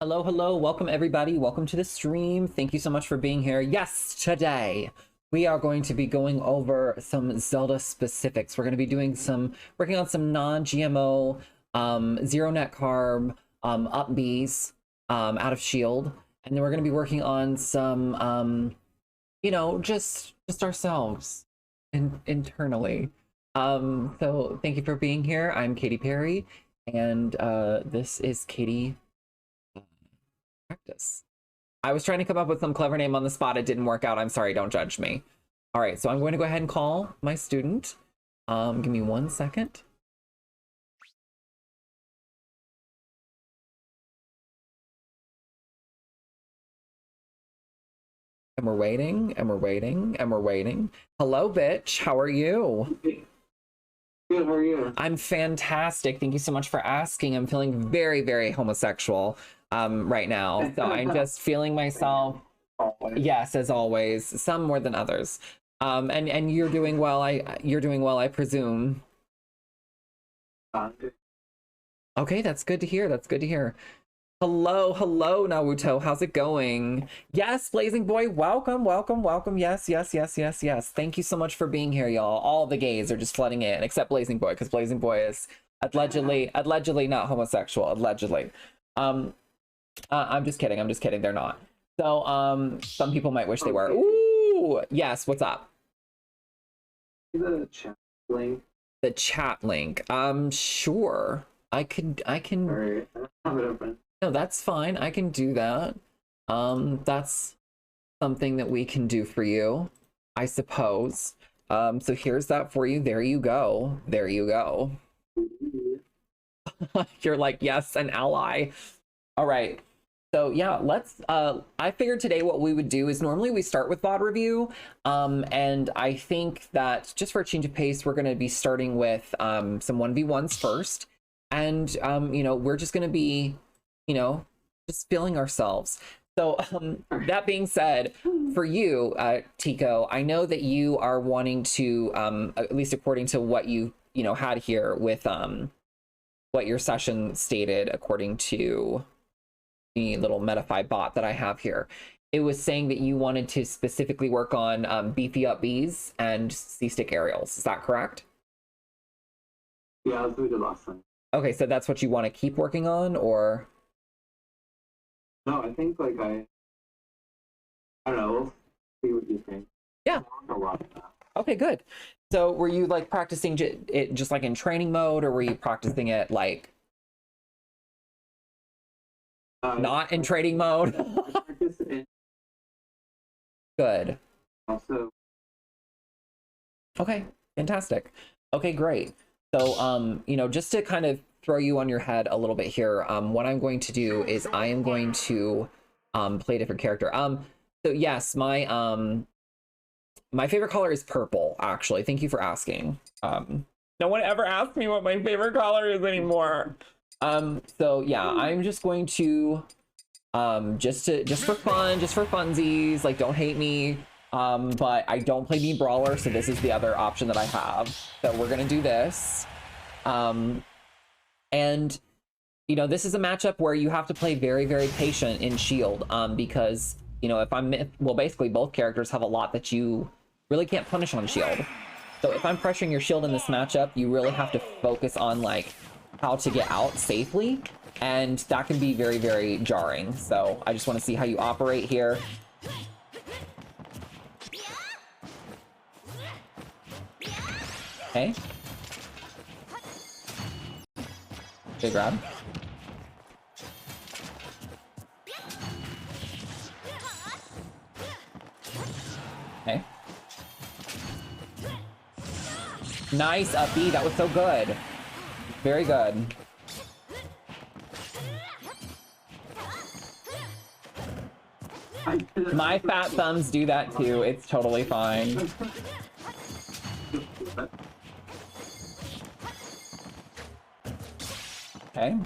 Hello, hello, welcome everybody. Welcome to the stream. Thank you so much for being here. Yes, today we are going to be going over some Zelda specifics. We're going to be doing working on some non-GMO, zero net carb, up Bs, out of Shield. And then we're going to be working on some, just ourselves internally. So thank you for being here. I'm Katy Parry, and this is Katy Practice. I was trying to come up with some clever name on the spot. It didn't work out. I'm sorry. Don't judge me. All right. So I'm going to go ahead and call my student. Give me 1 second. And we're waiting, and we're waiting, and we're waiting. Hello, bitch. How are you? Good, how are you? I'm fantastic. Thank you so much for asking. I'm feeling very, very homosexual right now. So I'm just feeling myself. Yes, as always, some more than others. And you're doing well. You're doing well, I presume. Okay, that's good to hear. That's good to hear. Hello, hello, Naruto. How's it going? Yes, Blazing Boy, welcome, welcome, welcome. Yes, yes, yes, yes, yes. Thank you so much for being here, y'all. All the gays are just flooding in, except Blazing Boy, because Blazing Boy is allegedly not homosexual. Allegedly. I'm just kidding. I'm just kidding. They're not. So, some people might wish they were. Ooh, yes. What's up? The chat link. The chat link. Sure. I can. Sorry, I don't have it open. No, that's fine. I can do that. That's something that we can do for you, I suppose. So here's that for you. There you go. There you go. You're like, yes, an ally. All right. So yeah, let's, I figured today what we would do is normally we start with VOD review. And I think that just for a change of pace, we're going to be starting with some 1v1s first. And, we're just going to be, just feeling ourselves. So that being said, for you, Tico, I know that you are wanting to, at least according to what you, had here with what your session stated, according to the little Metafy bot that I have here, it was saying that you wanted to specifically work on beefy up Bs and C-stick aerials. Is that correct? Yeah, that's what we did last time. Okay, so that's what you want to keep working on, or? No, I think like I don't know. We'll see what you think. Yeah. A lot of that. Okay, good. So were you like practicing it just like in training mode, or were you practicing it like not in training mode? Good. Also. Okay, fantastic. Okay, great. So, just to kind of throw you on your head a little bit here, what I'm going to do is I am going to play a different character. So yes, my favorite color is purple, actually. Thank you for asking. No one ever asked me what my favorite color is anymore. So yeah, I'm just going to just for fun, just for funsies, like don't hate me. But I don't play Mii Brawler, so this is the other option that I have. So we're gonna do this. And this is a matchup where you have to play very, very patient in Shield, because if basically both characters have a lot that you really can't punish on Shield. So if I'm pressuring your Shield in this matchup, you really have to focus on like how to get out safely, and that can be very, very jarring. So I just want to see how you operate here. Okay. Good grab. Okay. Nice up B. That was so good. Very good. My fat thumbs do that too. It's totally fine. Okay.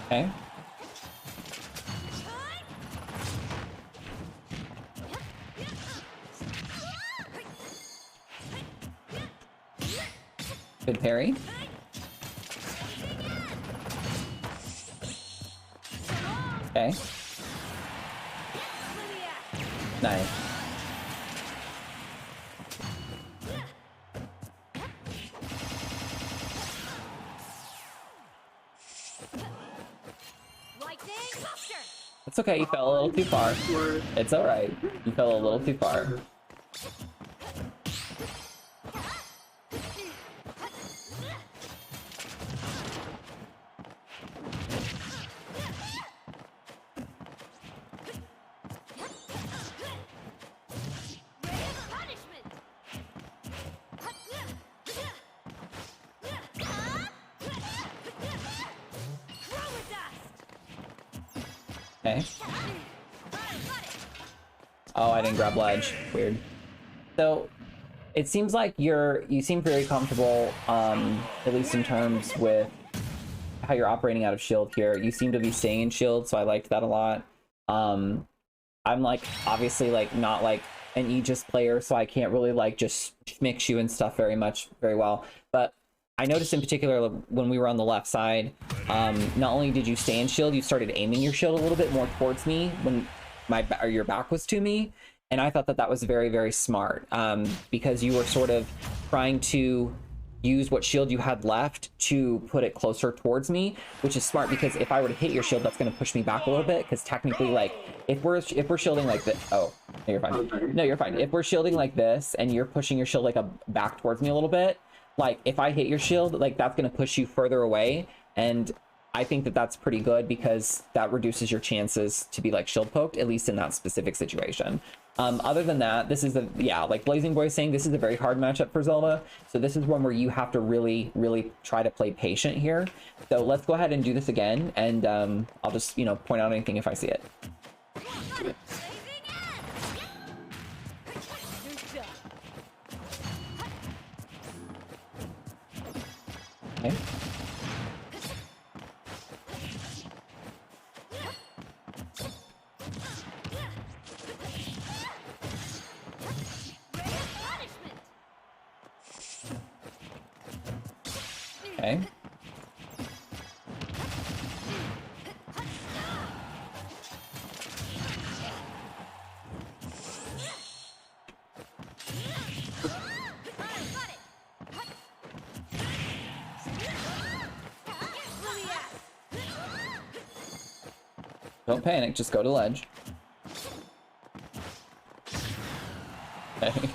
Okay. Good parry. Okay. Nice. It's okay, you fell a little too far. It's alright. You fell a little too far. Okay. Oh, I didn't grab ledge. Weird. So, it seems like you seem very comfortable, at least in terms with how you're operating out of shield here. You seem to be staying in shield, so I liked that a lot. I'm like, obviously, like, not like an Aegis player, so I can't really like just mix you and stuff very well. But I noticed in particular when we were on the left side, not only did you stay in shield, you started aiming your shield a little bit more towards me when your back was to me, and I thought that that was very, very smart, because you were sort of trying to use what shield you had left to put it closer towards me, which is smart because if I were to hit your shield, that's going to push me back a little bit, because technically, like, if we're shielding like this, oh, no, you're fine. Okay. No, you're fine. If we're shielding like this and you're pushing your shield like back towards me a little bit, like if I hit your shield, like that's going to push you further away, and I think that that's pretty good because that reduces your chances to be like shield poked, at least in that specific situation. Other than that, this is like Blazing Boy is saying, this is a very hard matchup for Zelda. So this is one where you have to really, really try to play patient here. So let's go ahead and do this again, and I'll just, point out anything if I see it. Okay. Okay. Don't panic, just go to ledge. Okay.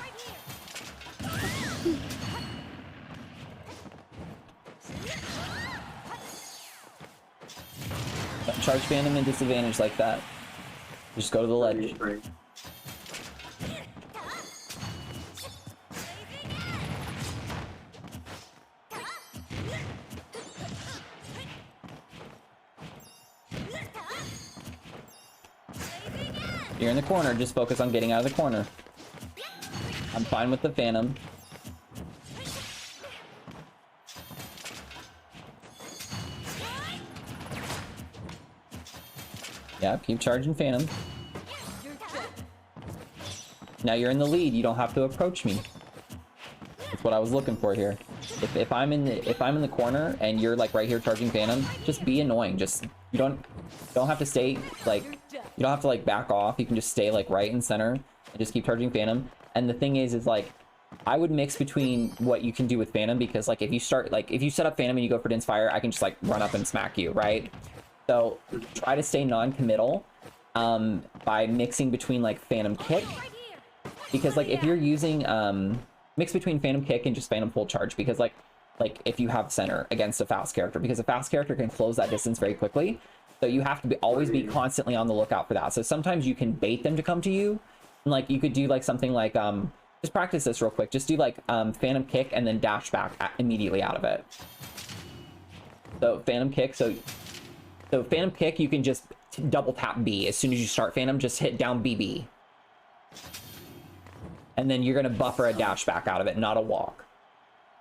Don't charge Phantom and disadvantage like that. Just go to the ledge. You're in the corner, just focus on getting out of the corner. I'm fine with the Phantom. Yeah, keep charging Phantom. Now you're in the lead, you don't have to approach me. That's what I was looking for here. If I'm in the corner and you're like right here charging Phantom, just be annoying. Just you don't have to stay like, you don't have to like back off. You can just stay like right in center and just keep charging Phantom. And the thing is like, I would mix between what you can do with Phantom, because like if you set up Phantom and you go for Din's Fire, I can just like run up and smack you, right? So try to stay non-committal by mixing between like Phantom Kick, because like if you're using mix between Phantom Kick and just Phantom Full Charge, because like if you have center against a fast character, because a fast character can close that distance very quickly. So you have to always be constantly on the lookout for that. So sometimes you can bait them to come to you, and like you could do like something like just practice this real quick. Just do like Phantom Kick and then dash back immediately out of it. So Phantom Kick. So Phantom Kick, you can just double tap B. As soon as you start Phantom, just hit down BB. And then you're going to buffer a dash back out of it, not a walk.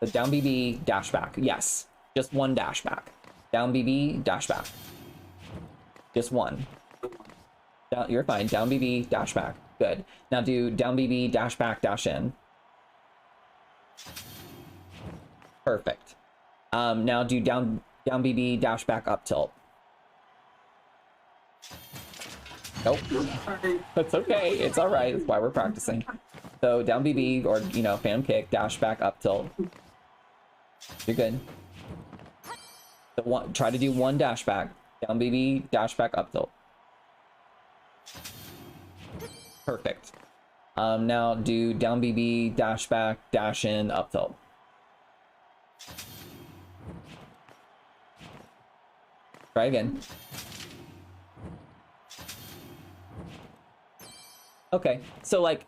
So down BB, dash back. Yes. Just one dash back. Down BB, dash back. Just one. Down, you're fine. Down BB, dash back. Good. Now do down BB, dash back, dash in. Perfect. Now do down BB, dash back, up tilt. Nope. That's okay. It's all right. That's why we're practicing. So down BB, or, you know, phantom kick, dash back, up tilt. You're good. So try to do one dash back. Down BB, dash back, up tilt. Perfect. Now do down BB, dash back, dash in, up tilt. Try again. Okay, so like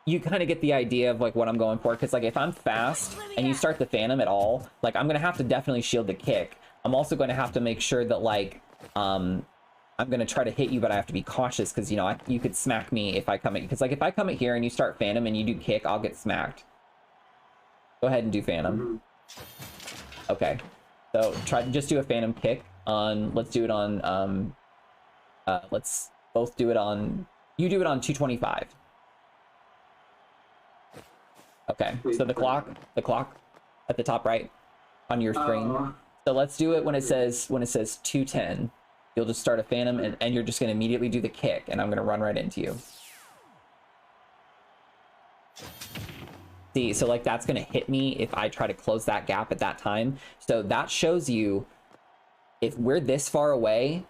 you kind of get the idea of like what I'm going for, because like if I'm fast and you start the phantom at all, like I'm gonna have to definitely shield the kick. I'm also going to have to make sure that like I'm gonna try to hit you, but I have to be cautious, because you know you could smack me if I come at you, because like if I come at here and you start phantom and you do kick, I'll get smacked. Go ahead and do phantom. Okay, so try to just do a phantom kick on, let's do it on let's both do it on, you do it on 225. Okay, so the clock at the top right on your screen. So let's do it when it says 210. You'll just start a phantom, and you're just going to immediately do the kick, and I'm going to run right into you. See, so like that's going to hit me if I try to close that gap at that time. So that shows you, if we're this far away,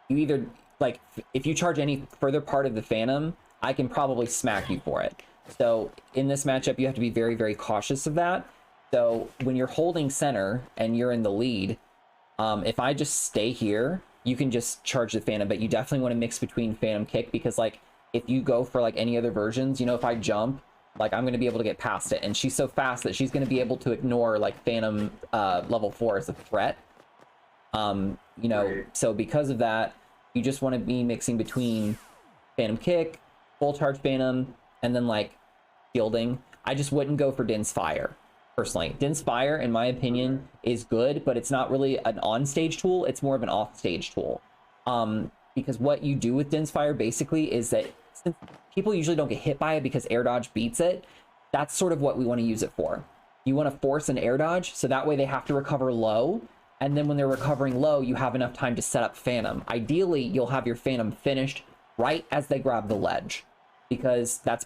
you either, like, if you charge any further part of the phantom, I can probably smack you for it. So in this matchup, you have to be very, very cautious of that. So when you're holding center and you're in the lead, if I just stay here, you can just charge the phantom, but you definitely want to mix between phantom kick, because like if you go for like any other versions, you know, if I jump, like I'm going to be able to get past it, and she's so fast that she's going to be able to ignore like phantom level 4 as a threat. You know, so because of that, you just want to be mixing between phantom kick, full charge phantom, and then like shielding. I just wouldn't go for Din's Fire. Personally, Din's Fire, in my opinion, is good, but it's not really an on-stage tool. It's more of an off-stage tool. Because what you do with Din's Fire basically is that, since people usually don't get hit by it because air dodge beats it, that's sort of what we want to use it for. You want to force an air dodge, so that way they have to recover low, and then when they're recovering low, you have enough time to set up phantom. Ideally, you'll have your phantom finished right as they grab the ledge, because that's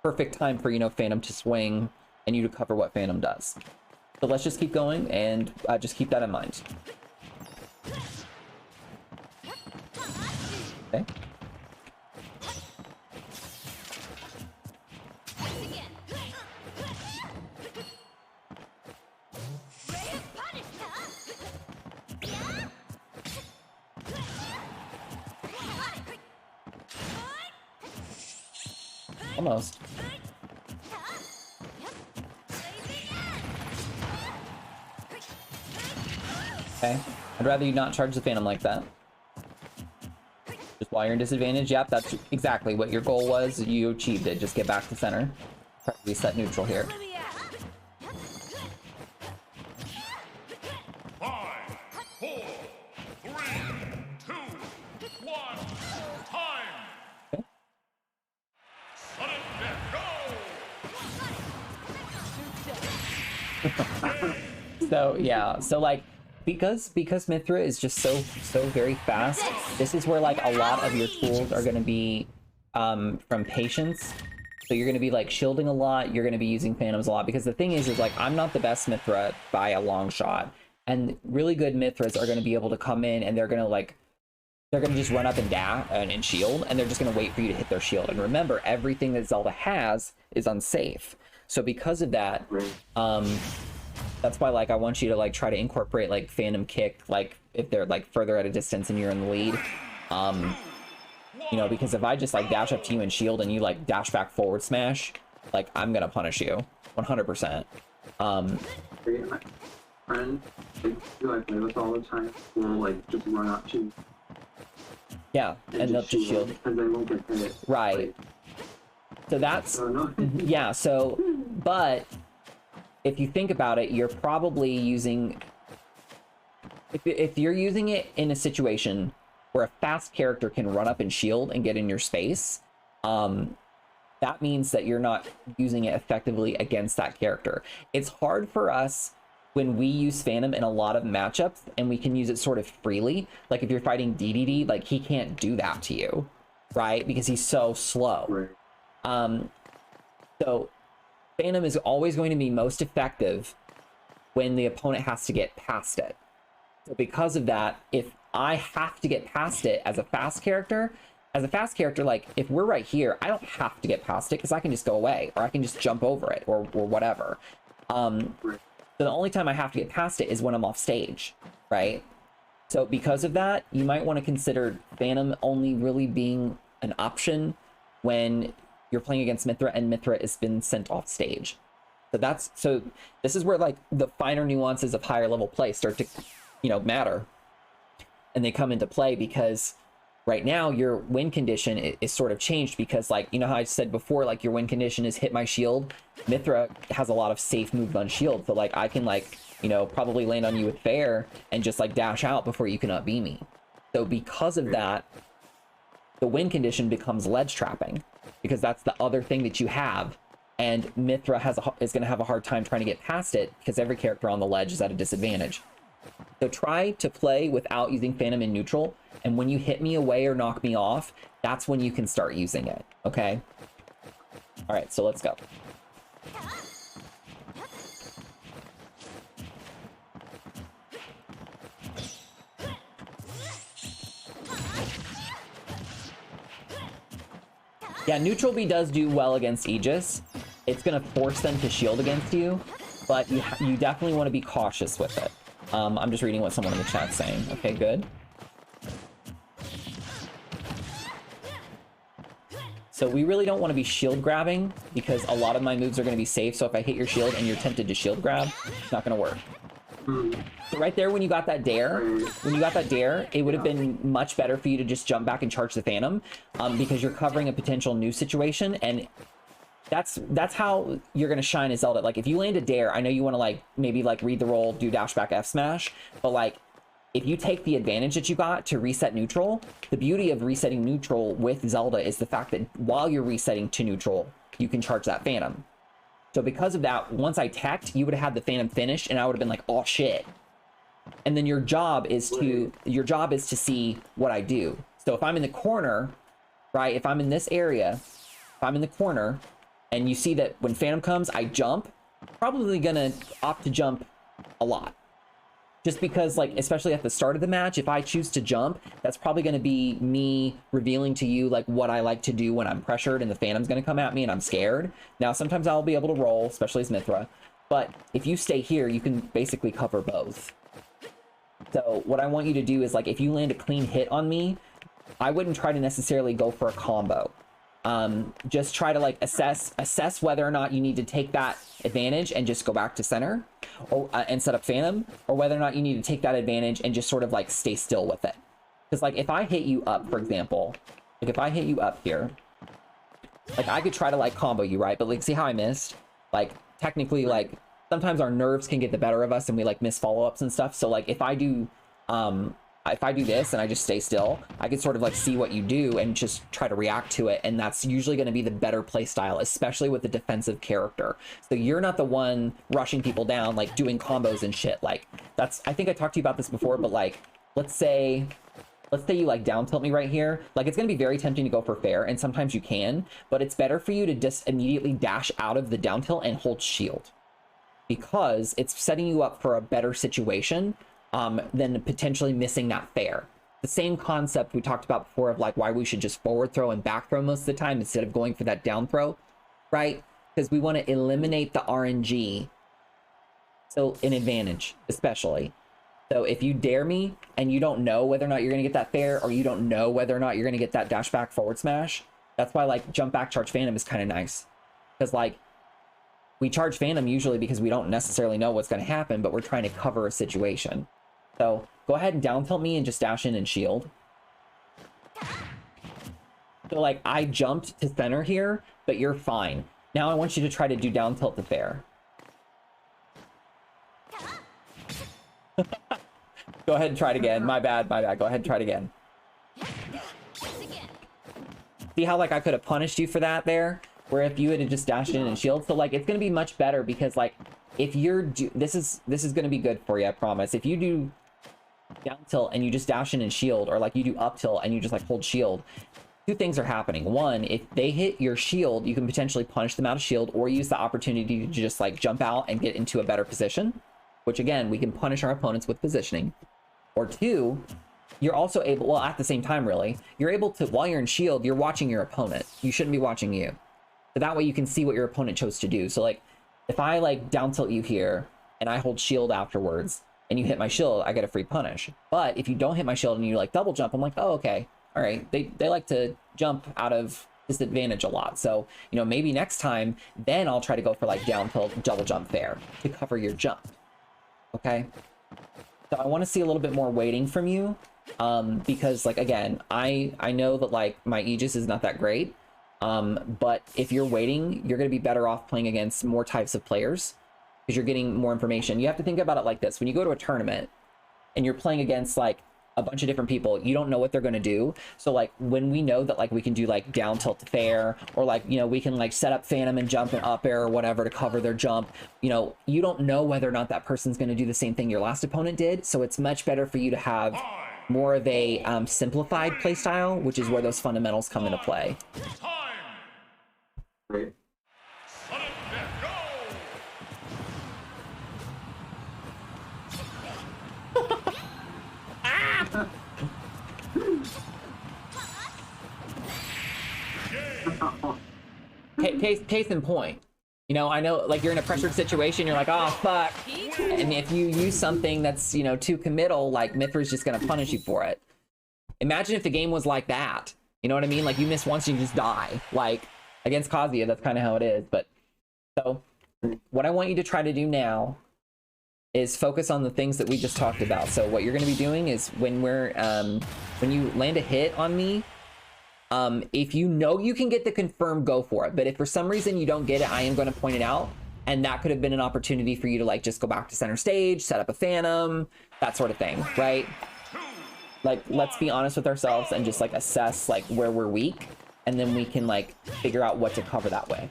perfect time for, you know, phantom to swing and you to cover what phantom does. So let's just keep going, and just keep that in mind. Okay. Almost. Okay, I'd rather you not charge the phantom like that. Just while you're in disadvantage. Yep, that's exactly what your goal was. You achieved it. Just get back to center. Try to reset neutral here. 5, 4, 3, 2, 1, time! Okay. Sudden death, go! So yeah, so like because Mithra is just so very fast, this is where like a lot of your tools are going to be from patience. So you're going to be like shielding a lot, you're going to be using phantoms a lot, because the thing is like I'm not the best Mithra by a long shot, and really good Mithras are going to be able to come in and they're going to just run up and dash and shield, and they're just going to wait for you to hit their shield. And remember, everything that Zelda has is unsafe. So because of that, that's why like I want you to like try to incorporate like phantom kick, like if they're like further at a distance and you're in the lead. You know, because if I just like dash up to you and shield and you like dash back forward smash, like I'm gonna punish you 100%. My friend, who I play with all the time, will like just run up to. Yeah, and they'll just shield. And they won't get hit. Right. Like, So that's no. yeah. So, but if you think about it, you're probably using, if you're using it in a situation where a fast character can run up and shield and get in your space, that means that you're not using it effectively against that character. It's hard for us when we use Phantom in a lot of matchups, and we can use it sort of freely. Like if you're fighting DDD, like he can't do that to you, right? Because he's so slow. Right. So Phantom is always going to be most effective when the opponent has to get past it. So because of that, if I have to get past it as a fast character, like if we're right here, I don't have to get past it because I can just go away, or I can just jump over it, or whatever. Right. So the only time I have to get past it is when I'm off stage, right? So because of that, you might want to consider Phantom only really being an option when you're playing against Mithra and Mithra has been sent off stage. So this is where like the finer nuances of higher level play start to, matter. And they come into play because right now your win condition is sort of changed because, like, how I said before, like your win condition is hit my shield. Mithra has a lot of safe moves on shield. So like I can like, probably land on you with fair and just like dash out before you can up-B me. So because of that, the win condition becomes ledge trapping because that's the other thing that you have. And Mithra is going to have a hard time trying to get past it because every character on the ledge is at a disadvantage. So try to play without using Phantom in neutral, and when you hit me away or knock me off, that's when you can start using it, okay? All right, so let's go. Yeah, neutral B does do well against Aegis. It's going to force them to shield against you, but you definitely want to be cautious with it. I'm just reading what someone in the chat's saying. Okay, good. So we really don't want to be shield grabbing because a lot of my moves are going to be safe. So if I hit your shield and you're tempted to shield grab, it's not going to work. So right there, when you got that dare, it would have been much better for you to just jump back and charge the Phantom, because you're covering a potential new situation, and that's how you're gonna shine as Zelda. Like if you land a dare, I know you want to like maybe like read the roll, do dash back F smash, but like if you take the advantage that you got to reset neutral, the beauty of resetting neutral with Zelda is the fact that while you're resetting to neutral, you can charge that Phantom. So because of that, once I teched, you would have had the Phantom finished, and I would have been like, oh shit. And then your job is to see what I do. So if I'm in the corner, right? If I'm in this area, if I'm in the corner, and you see that when Phantom comes, I jump, probably gonna opt to jump a lot. Just because, like, especially at the start of the match, if I choose to jump, that's probably going to be me revealing to you, like, what I like to do when I'm pressured and the Phantom's going to come at me and I'm scared. Now, sometimes I'll be able to roll, especially as Mithra. But if you stay here, you can basically cover both. So what I want you to do is, like, if you land a clean hit on me, I wouldn't try to necessarily go for a combo. Just try to, like, assess whether or not you need to take that advantage and just go back to center, or and set up Phantom, or whether or not you need to take that advantage and just sort of like stay still with it. Because like if I hit you up, for example, like if I hit you up here, like I could try to like combo you, right? But like see how I missed? Like technically, like sometimes our nerves can get the better of us and we like miss follow-ups and stuff. So like if I do this and I just stay still, I can sort of like see what you do and just try to react to it. And that's usually going to be the better play style, especially with the defensive character. So you're not the one rushing people down, like doing combos and shit. Like that's, I think I talked to you about this before, but like, let's say you like down tilt me right here. Like it's going to be very tempting to go for fair, and sometimes you can, but it's better for you to just immediately dash out of the down tilt and hold shield, because it's setting you up for a better situation than potentially missing that fair. The same concept we talked about before of like why we should just forward throw and back throw most of the time instead of going for that down throw, right? Because we want to eliminate the RNG. So an advantage, especially. So if you dare me and you don't know whether or not you're going to get that fair, or you don't know whether or not you're going to get that dash back forward smash, that's why like jump back charge Phantom is kind of nice. Because like we charge Phantom usually because we don't necessarily know what's going to happen, but we're trying to cover a situation. So go ahead and down tilt me and just dash in and shield. So like I jumped to center here, but you're fine. Now I want you to try to do down tilt to fair. Go ahead and try it again. My bad. Go ahead and try it again. See how like I could have punished you for that there? Where if you had just dashed in and shield. So like it's going to be much better because like if you're this is going to be good for you, I promise. If you do down tilt and you just dash in and shield, or like you do up tilt and you just like hold shield, two things are happening. One, if they hit your shield, you can potentially punish them out of shield, or use the opportunity to just like jump out and get into a better position, which again, we can punish our opponents with positioning. Or two, you're also able, well, at the same time, really, you're able to, while you're in shield, you're watching your opponent. You shouldn't be watching you. So that way you can see what your opponent chose to do. So like, if I like down tilt you here and I hold shield afterwards and you hit my shield, I get a free punish. But if you don't hit my shield and you like double jump, I'm like, oh, okay. All right, they like to jump out of disadvantage a lot. So, you know, maybe next time, then I'll try to go for like down tilt, double jump there to cover your jump. Okay? So I want to see a little bit more waiting from you, because like, again, I know that like my Aegis is not that great, but if you're waiting, you're going to be better off playing against more types of players because you're getting more information. You have to think about it like this. When you go to a tournament and you're playing against like a bunch of different people, you don't know what they're going to do. So like when we know that like we can do like down tilt to fair, or like, you know, we can like set up phantom and jump and up air or whatever to cover their jump, you know, you don't know whether or not that person's going to do the same thing your last opponent did. So it's much better for you to have more of a simplified play style, which is where those fundamentals come into play. Great. Sudden death, go! Case in point, you know, I know like you're in a pressured situation, you're like, oh fuck, and if you use something that's, you know, too committal, like Mithra's just gonna punish you for it. Imagine if the game was like that, you know what I mean? Like you miss once and you just die. Like against Kazuya, that's kind of how it is. But so what I want you to try to do now is focus on the things that we just talked about. So what you're going to be doing is when we're when you land a hit on me, if you know you can get the confirm, go for it. But if for some reason you don't get it, I am going to point it out, and that could have been an opportunity for you to like just go back to center stage, set up a phantom, that sort of thing, right? Like let's be honest with ourselves and just like assess like where we're weak, and then we can like figure out what to cover that way.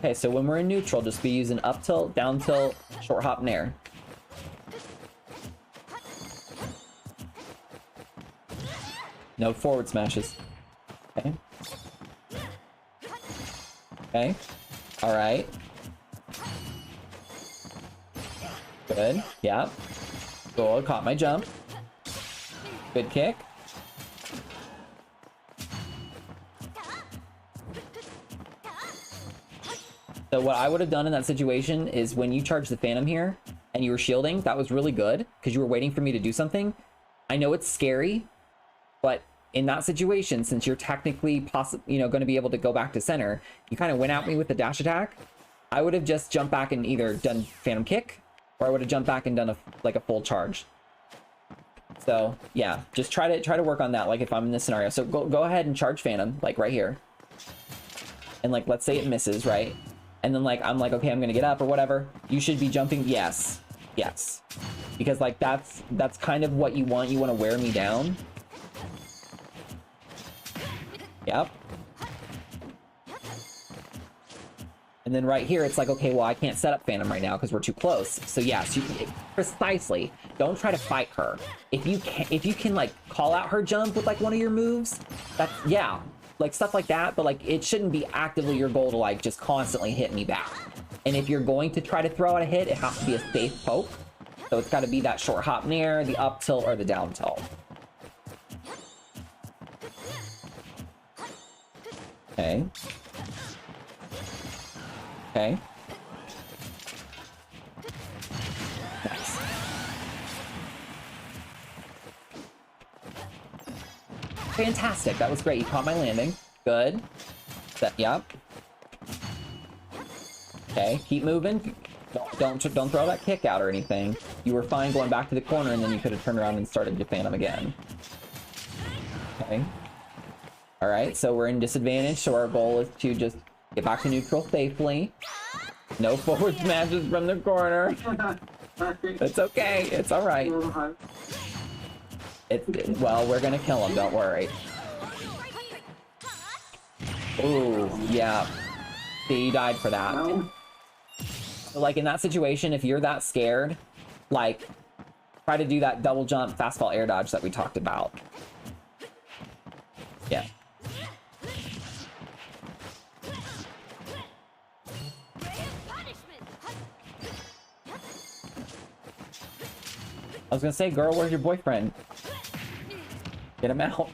Okay, so when we're in neutral, just be using up tilt, down tilt, short hop, nair. No forward smashes. Okay. Okay. All right. Good. Yeah. Good. Caught my jump. Good kick. So what I would have done in that situation is when you charged the phantom here and you were shielding, that was really good because you were waiting for me to do something. I know it's scary, but in that situation, since you're technically going to be able to go back to center, you kind of went at me with the dash attack. I would have just jumped back and either done phantom kick, or I would have jumped back and done a full charge. So yeah, just try to work on that. Like if I'm in this scenario, so go ahead and charge phantom like right here, and like let's say it misses, right? And then like I'm like, okay, I'm gonna get up or whatever. You should be jumping. Yes, because like that's kind of what you want. You want to wear me down. Yep. And then right here, it's like, okay, well, I can't set up phantom right now because we're too close. So yes, precisely. Don't try to fight her. If you can like call out her jump with like one of your moves, that's, yeah, like stuff like that. But like it shouldn't be actively your goal to like just constantly hit me back. And if you're going to try to throw out a hit, it has to be a safe poke. So it's got to be that short hop nair, the up tilt, or the down tilt. Okay. Okay. Nice. Fantastic. That was great. You caught my landing. Good. Yep. Okay. Keep moving. Don't throw that kick out or anything. You were fine going back to the corner, and then you could have turned around and started your phantom again. Okay. All right, so we're in disadvantage, so our goal is to just get back to neutral safely. No forward smashes from the corner. It's okay. It's all right. Well, we're gonna kill him. Don't worry. Ooh, yeah. See, you died for that. Like in that situation, if you're that scared, like try to do that double jump fastball air dodge that we talked about. Yeah. I was gonna say, girl, where's your boyfriend? Get him out.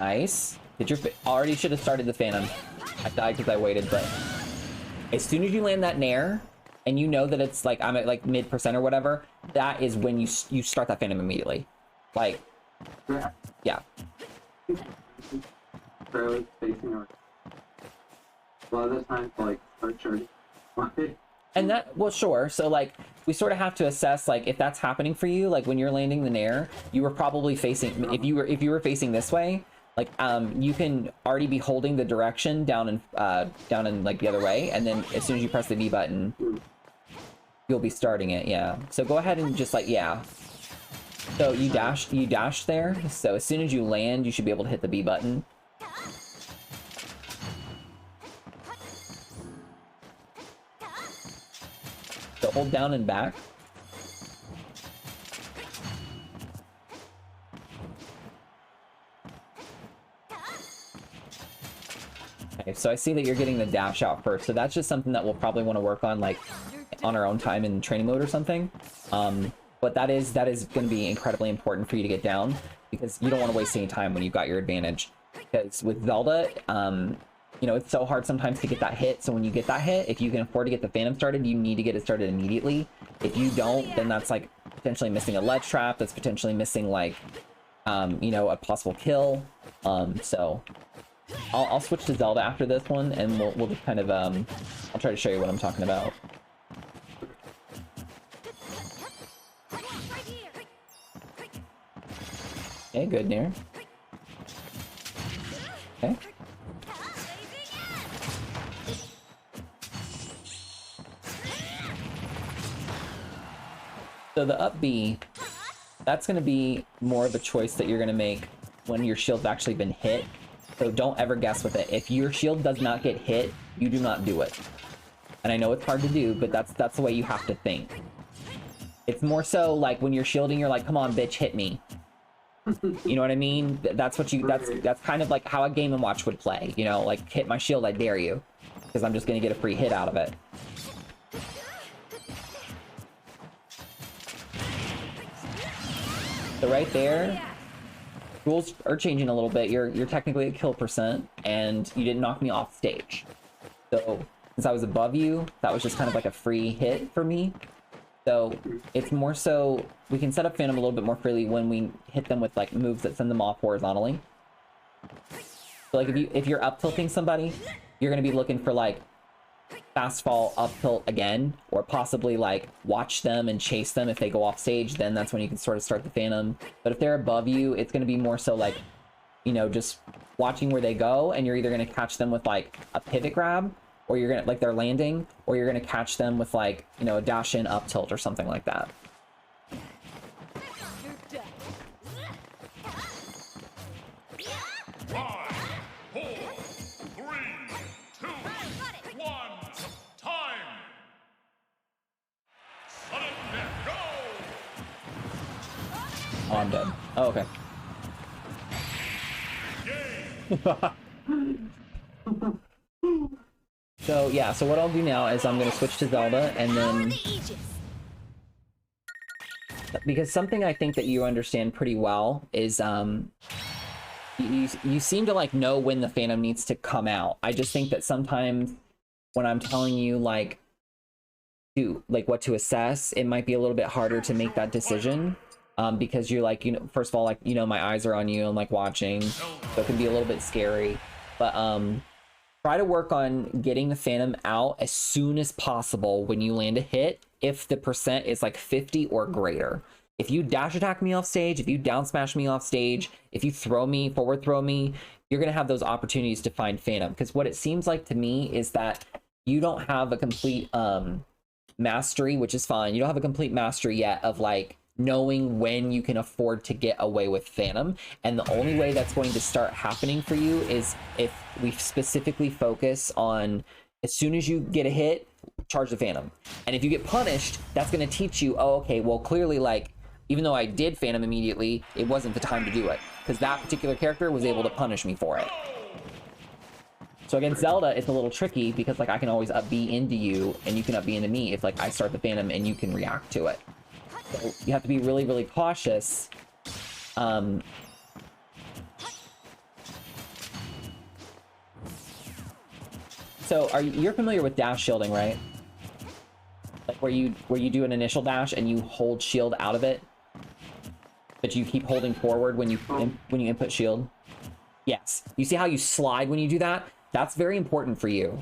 Nice. Did your already should have started the Phantom. I died because I waited, but as soon as you land that nair and you know that it's like I'm at like mid% or whatever, that is when you start that Phantom immediately. Like, yeah. Fairly facing or a lot of the time like start charging. And that, well, sure. So like we sort of have to assess like if that's happening for you, like when you're landing the nair, you were probably facing if you were facing this way. Like you can already be holding the direction down in like the other way, and then as soon as you press the V button, you'll be starting it. Yeah. So go ahead and just like So you dash there. So as soon as you land, you should be able to hit the B button. So hold down and back. Okay, so I see that you're getting the dash out first, so that's just something that we'll probably want to work on, like, on our own time in training mode or something. But that is going to be incredibly important for you to get down, because you don't want to waste any time when you've got your advantage. Because with Zelda, you know, it's so hard sometimes to get that hit, so when you get that hit, if you can afford to get the Phantom started, you need to get it started immediately. If you don't, then that's, like, potentially missing a ledge trap, that's potentially missing, like, you know, a possible kill. So I'll switch to Zelda after this one, and we'll just kind of I'll try to show you what I'm talking about. Okay, good near. Okay. So the up B, that's going to be more of a choice that you're going to make when your shield's actually been hit. So don't ever guess with it. If your shield does not get hit, you do not do it. And I know it's hard to do, but that's the way you have to think. It's more so like when you're shielding, you're like, come on, bitch, hit me. You know what I mean? That's what you, that's kind of like how a Game & Watch would play. You know, like, hit my shield, I dare you. Because I'm just going to get a free hit out of it. So right there, rules are changing a little bit. You're technically at kill percent, and you didn't knock me off stage. So since I was above you, that was just kind of like a free hit for me. So it's more so we can set up Phantom a little bit more freely when we hit them with like moves that send them off horizontally. So like if you're up tilting somebody, you're gonna be looking for like fast fall up tilt again, or possibly like watch them and chase them. If they go off stage, then that's when you can sort of start the Phantom. But if they're above you, it's gonna be more so like, you know, just watching where they go, and you're either gonna catch them with like a pivot grab, or you're gonna, like, they're landing, or you're gonna catch them with like, you know, a dash in up tilt or something like that. Oh, I'm dead. Oh, okay. So yeah, so what I'll do now is I'm going to switch to Zelda, and then because something I think that you understand pretty well is you seem to like know when the Phantom needs to come out. I just think that sometimes when I'm telling you like what to assess, it might be a little bit harder to make that decision. because you're like, first of all, like, my eyes are on you and like watching, so it can be a little bit scary. But try to work on getting the Phantom out as soon as possible when you land a hit, if the percent is like 50 or greater. If you dash attack me off stage, if you down smash me off stage, if you forward throw me, you're going to have those opportunities to find Phantom. Because what it seems like to me is that you don't have a complete mastery, which is fine. You don't have a complete mastery yet of like knowing when you can afford to get away with Phantom. And the only way that's going to start happening for you is if we specifically focus on, as soon as you get a hit, charge the Phantom. And if you get punished, that's going to teach you, oh, okay, well, clearly, like, even though I did Phantom immediately, it wasn't the time to do it, because that particular character was able to punish me for it. So against Zelda, it's a little tricky, because like I can always up B into you, and you can up B into me if like I start the Phantom and you can react to it. So you have to be really, really cautious. So you're familiar with dash shielding, right? Like where you do an initial dash and you hold shield out of it, but you keep holding forward when you input shield. Yes. You see how you slide when you do that? That's very important for you,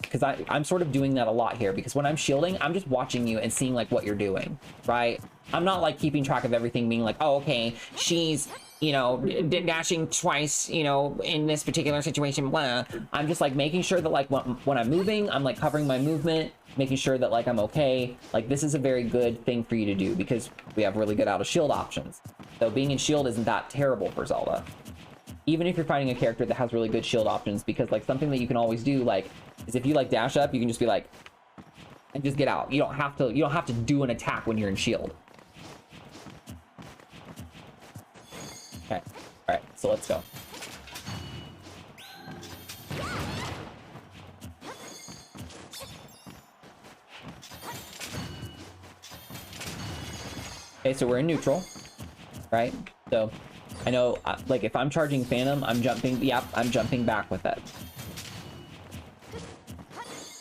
because I'm sort of doing that a lot here, because when I'm shielding, I'm just watching you and seeing like what you're doing, right? I'm not like keeping track of everything, being like, oh, okay, she's, dashing twice, in this particular situation, blah. I'm just like making sure that like when I'm moving, I'm like covering my movement, making sure that like I'm okay. Like this is a very good thing for you to do, because we have really good out of shield options. So being in shield isn't that terrible for Zelda, even if you're fighting a character that has really good shield options, because like something that you can always do like is if you like dash up, you can just be like and just get out. You don't have to do an attack when you're in shield. Okay. All right, so let's go. Okay, so we're in neutral, right? So I know, like, if I'm charging Phantom, I'm jumping back with it.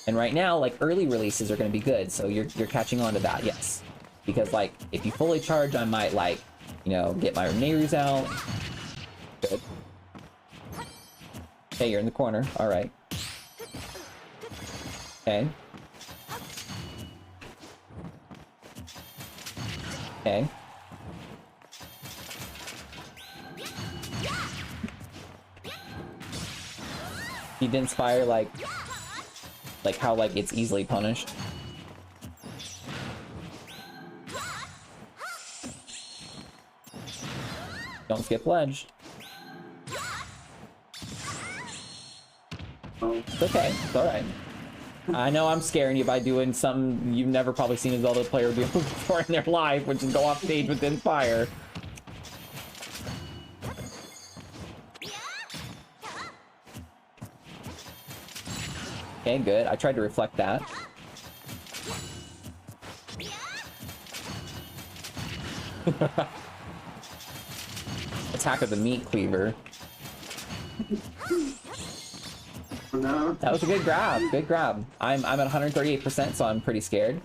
And right now, like, early releases are going to be good, so you're catching on to that, yes. Because, like, if you fully charge, I might, like, get my Nehrus out. Good. Okay, you're in the corner. All right. Okay. Okay. He didn't inspire like how like it's easily punished. Don't skip ledge. It's okay. It's all right. I know I'm scaring you by doing something you've never probably seen a Zelda player do before in their life, which is go off stage with Inspire. Okay, good. I tried to reflect that. Attack of the meat cleaver. No. That was a good grab. Good grab. I'm at 138%, so I'm pretty scared.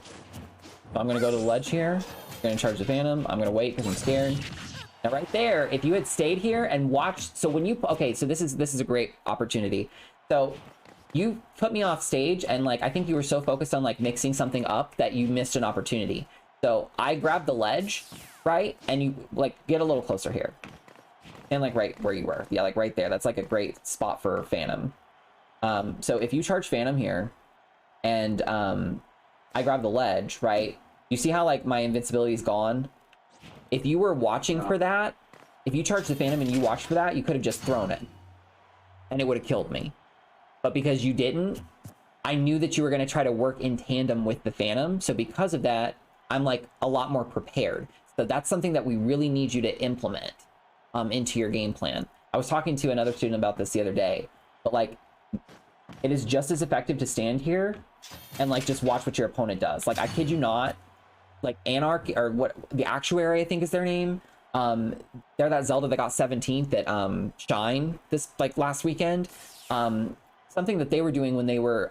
So I'm gonna go to the ledge here. I'm gonna charge the Phantom. I'm gonna wait because I'm scared. Now right there, if you had stayed here and watched, so when you, okay, so this is a great opportunity. So you put me off stage, and like I think you were so focused on like mixing something up that you missed an opportunity. So I grabbed the ledge, right? And you like get a little closer here. And like right where you were. Yeah, like right there. That's like a great spot for Phantom. So if you charge Phantom here, and I grab the ledge, right? You see how like my invincibility is gone? If you were watching for that, if you charged the Phantom and you watched for that, you could have just thrown it. And it would have killed me. But because you didn't, I knew that you were going to try to work in tandem with the Phantom. So because of that, I'm like a lot more prepared. So that's something that we really need you to implement into your game plan. I was talking to another student about this the other day, but like it is just as effective to stand here and like just watch what your opponent does. Like I kid you not, like Anarch or what the Actuary, I think is their name. They're that Zelda that got 17th at Shine this like last weekend. Something that they were doing when they were,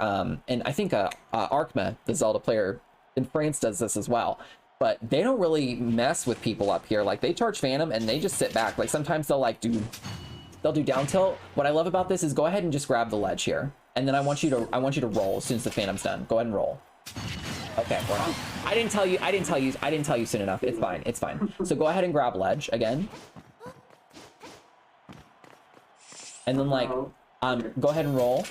and I think Arkma, the Zelda player in France, does this as well. but they don't really mess with people up here. Like, they charge Phantom and they just sit back. Like, sometimes they'll like they'll do down tilt. What I love about this is go ahead and just grab the ledge here, and then I want you to roll as soon as the Phantom's done. Go ahead and roll. Okay, we're not. I didn't tell you soon enough. It's fine. It's fine. So go ahead and grab ledge again. And then like go ahead and roll.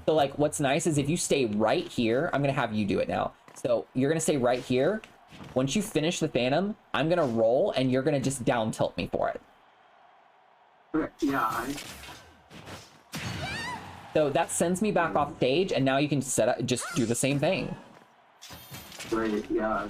So like what's nice is if you stay right here, I'm gonna have you do it now. So you're gonna stay right here. Once you finish the Phantom, I'm gonna roll and you're gonna just down tilt me for it. Yeah. So that sends me back off stage, and now you can set up, just do the same thing. Great, yeah.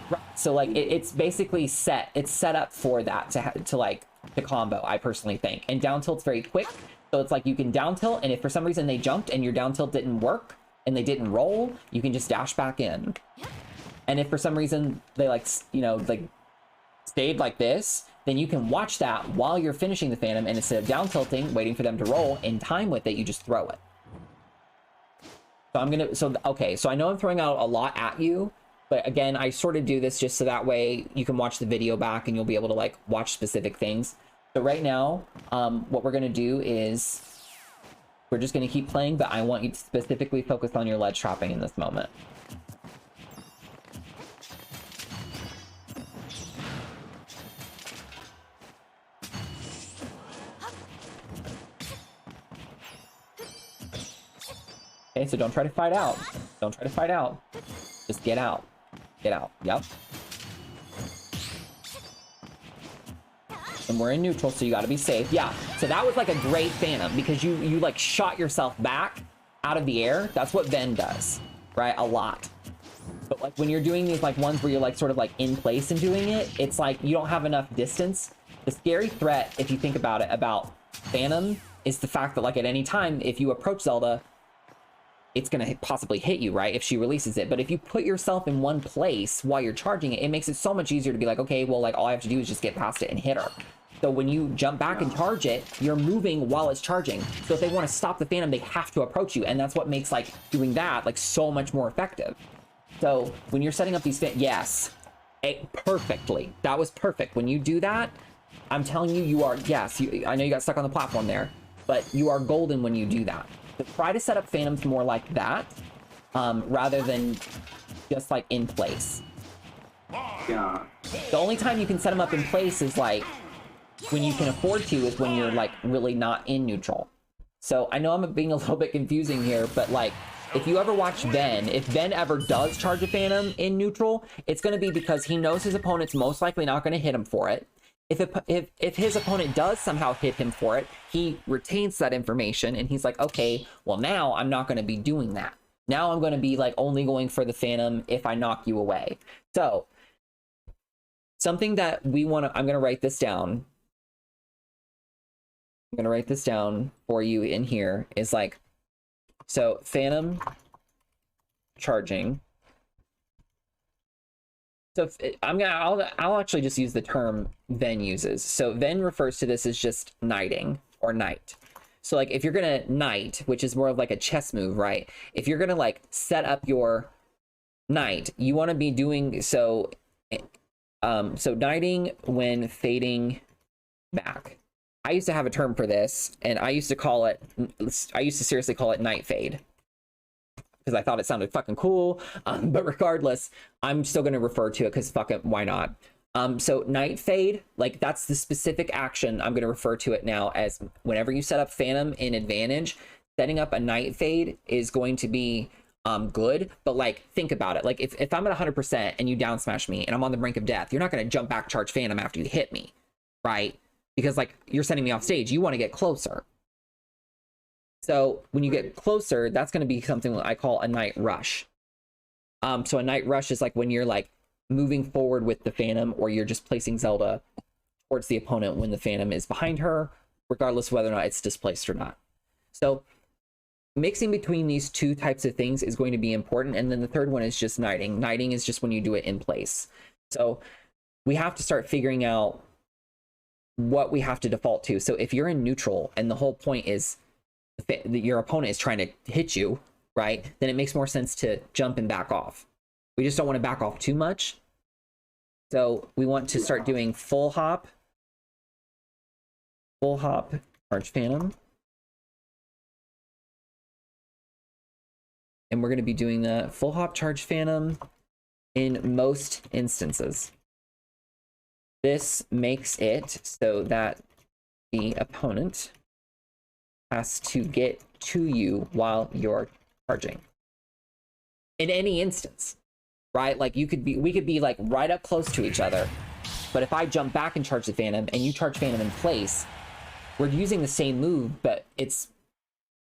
Right. So like it's basically set. It's set up for that to like the combo. I personally think, and down tilt's very quick. So it's like you can down tilt, and if for some reason they jumped and your down tilt didn't work and they didn't roll, you can just dash back in. And if for some reason they like like stayed like this, then you can watch that while you're finishing the Phantom, and instead of down tilting, waiting for them to roll in time with it, you just throw it. So okay, so I know I'm throwing out a lot at you, but again, I sort of do this just so that way you can watch the video back and you'll be able to like watch specific things. So right now, what we're gonna do is we're just gonna keep playing, but I want you to specifically focus on your ledge trapping in this moment. Okay, so don't try to fight out. Don't try to fight out. Just get out. Get out. Yep. And we're in neutral, so you gotta be safe. Yeah, so that was like a great Phantom because you like shot yourself back out of the air. That's what Ven does, right? A lot. But like when you're doing these like ones where you're like sort of like in place and doing it, it's like you don't have enough distance. The scary threat, if you think about it, about Phantom is the fact that like at any time, if you approach Zelda, it's going to possibly hit you, right? If she releases it. But if you put yourself in one place while you're charging it, it makes it so much easier to be like, okay, well, like all I have to do is just get past it and hit her. So when you jump back and charge it, you're moving while it's charging. So if they want to stop the Phantom, they have to approach you. And that's what makes like doing that like so much more effective. So when you're setting up these, yes, perfectly. That was perfect. When you do that, I'm telling you, you are, yes, I know you got stuck on the platform there, but you are golden when you do that. So try to set up Phantoms more like that, rather than just like in place. Yeah. The only time you can set them up in place is like when you can afford to, is when you're like really not in neutral. So I know I'm being a little bit confusing here, but like if you ever watch Ven, if Ven ever does charge a Phantom in neutral, it's going to be because he knows his opponent's most likely not going to hit him for it. If his opponent does somehow hit him for it, he retains that information and he's like, okay, well now I'm not going to be doing that. Now I'm going to be like only going for the Phantom if I knock you away. So something that we want to, I'm going to write this down. I'm going to write this down for you in here is like, so Phantom charging. So I'll actually just use the term Ven uses. So Ven refers to this as just knighting or knight. So like if you're gonna knight, which is more of like a chess move, right? If you're gonna like set up your knight, you want to be doing so. So knighting when fading back. I used to have a term for this, and I used to seriously call it knight fade, because I thought it sounded fucking cool. But regardless, I'm still going to refer to it because fuck it, why not? So knight fade, like that's the specific action. I'm going to refer to it now as whenever you set up Phantom in advantage, setting up a knight fade is going to be good. But like, think about it. Like if I'm at 100% and you down smash me and I'm on the brink of death, you're not going to jump back charge Phantom after you hit me, right? Because like you're sending me off stage, you want to get closer. So when you get closer, that's going to be something that I call a knight rush. So a knight rush is like when you're like moving forward with the Phantom, or you're just placing Zelda towards the opponent when the Phantom is behind her, regardless of whether or not it's displaced or not. So mixing between these two types of things is going to be important. And then the third one is just knighting. Knighting is just when you do it in place. So we have to start figuring out what we have to default to. So if you're in neutral and the whole point is your opponent is trying to hit you, right, then it makes more sense to jump and back off. We just don't want to back off too much. So we want to start doing full hop, charge phantom. And we're going to be doing the full hop, charge phantom in most instances. This makes it so that the opponent has to get to you while you're charging. In any instance, right? Like we could be like right up close to each other. But if I jump back and charge the phantom and you charge phantom in place, we're using the same move, but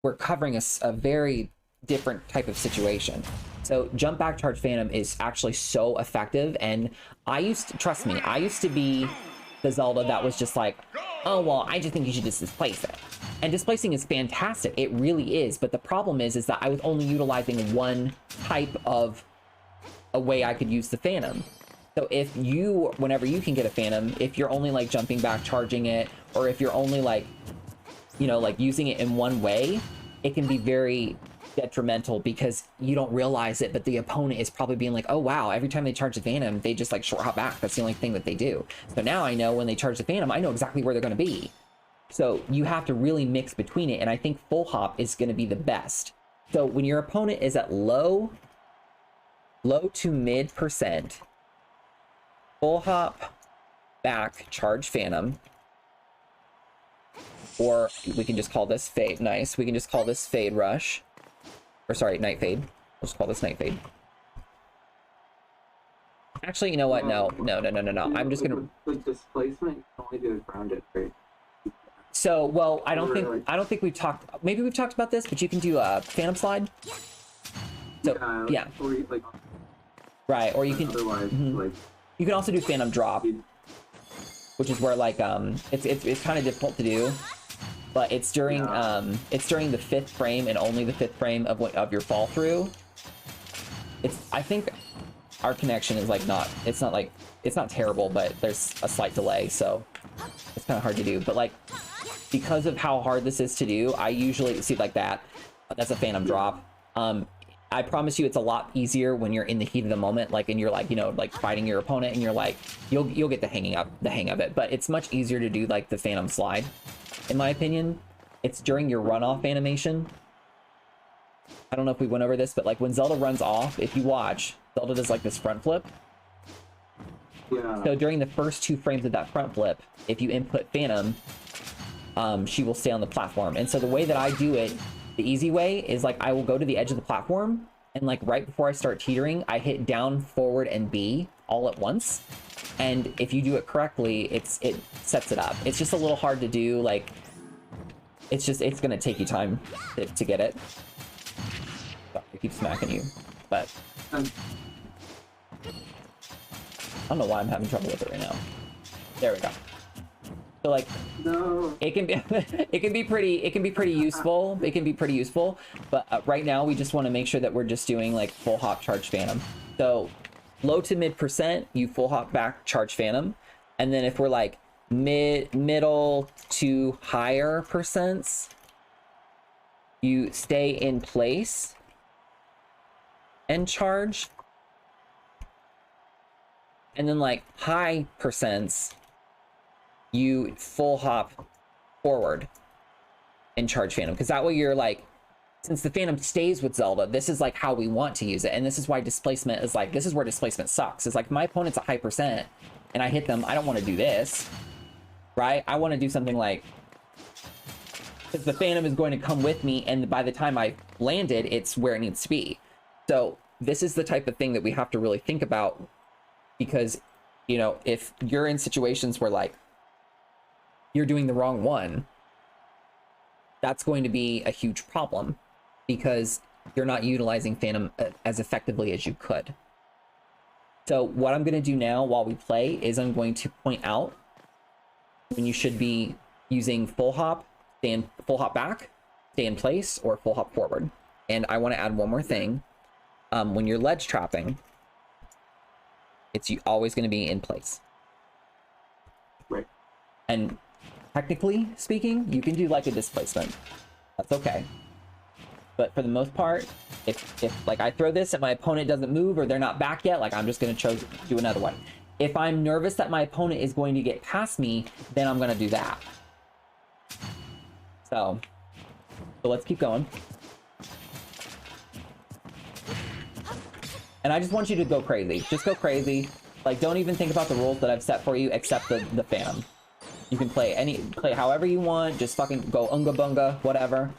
we're covering a very different type of situation. So jump back, charge phantom is actually so effective. And trust me, I used to be the Zelda that was just like, oh, well, I just think you should just displace it. And displacing is fantastic. It really is. But the problem is that I was only utilizing one type of a way I could use the phantom. So if whenever you can get a phantom, if you're only like jumping back, charging it, or if you're only like, like using it in one way, it can be very detrimental because you don't realize it, but the opponent is probably being like, oh wow, every time they charge the phantom, they just like short hop back. That's the only thing that they do. So now I know when they charge the phantom, I know exactly where they're going to be. So you have to really mix between it, and I think full hop is going to be the best. So when your opponent is at low to mid percent, full hop back, charge phantom, or we can just call this fade. Nice. We can just call this fade rush. Or sorry, night fade. We'll just call this night fade. Actually, you know what? No. I'm just gonna. With displacement, you can only do it grounded, right? So, well, I don't think we've talked. Maybe we've talked about this, but you can do a phantom slide. So yeah. Or like, right, or you can. Otherwise, like. You can also do phantom drop, which is where like it's kind of difficult to do. But it's during the 5th frame and only the 5th frame of your fall through. I think our connection is like it's not terrible, but there's a slight delay, so it's kind of hard to do. But like because of how hard this is to do, I usually see like that. That's a phantom drop. I promise you, it's a lot easier when you're in the heat of the moment, like, and you're like, like fighting your opponent, and you're like, you'll get the hang of it. But it's much easier to do like the phantom slide. In my opinion, it's during your runoff animation. I don't know if we went over this, but like when Zelda runs off, if you watch, Zelda does like this front flip. Yeah. So during the first 2 frames of that front flip, if you input phantom, she will stay on the platform. And so the way that I do it, the easy way, is like I will go to the edge of the platform, and like right before I start teetering, I hit down, forward, and B all at once. And if you do it correctly, it sets it up. It's just a little hard to do. Like, it's gonna take you time to get it. Sorry, I keep smacking you, but I don't know why I'm having trouble with it right now. There we go. So like, no. it can be pretty useful. It can be pretty useful. But right now we just want to make sure that we're just doing like full hop, charge phantom. So low to mid percent, you full hop back, charge phantom, and then if we're like middle to higher percents, you stay in place and charge, and then like high percents, you full hop forward and charge phantom, because that way you're like, since the phantom stays with Zelda, this is like how we want to use it. And this is why displacement is like, this is where displacement sucks. It's like, my opponent's a high percent and I hit them, I don't want to do this, right? I want to do something like, because the phantom is going to come with me, and by the time I landed, it's where it needs to be. So this is the type of thing that we have to really think about, because, if you're in situations where like you're doing the wrong one, that's going to be a huge problem, because you're not utilizing phantom as effectively as you could. So what I'm going to do now while we play is I'm going to point out when you should be using full hop, full hop back, stay in place, or full hop forward. And I want to add one more thing. When you're ledge trapping, it's always going to be in place. Right. And technically speaking, you can do like a displacement. That's okay. But for the most part, if like I throw this and my opponent doesn't move or they're not back yet, like I'm just gonna do another one. If I'm nervous that my opponent is going to get past me, then I'm gonna do that. So let's keep going. And I just want you to go crazy. Just go crazy. Like, don't even think about the rules that I've set for you except the Phantom. You can play however you want. Just fucking go unga bunga, whatever.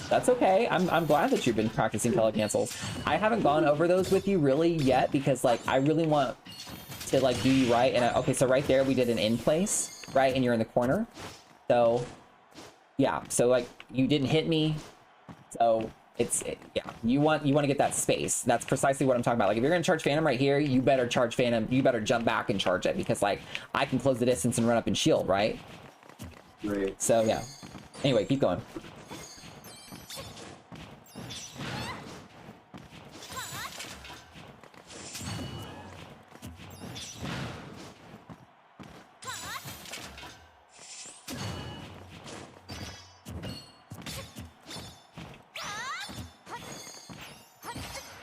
That's okay. I'm glad that you've been practicing telecancels. I haven't gone over those with you really yet because like I really want to like do you right. And okay, so right there we did an in place, right? And you're in the corner. So yeah, so like you didn't hit me. So yeah, you want to get that space. That's precisely what I'm talking about. Like if you're gonna charge Phantom right here, you better charge Phantom. You better jump back and charge it because like I can close the distance and run up and shield, right? Right. So yeah. Anyway, keep going.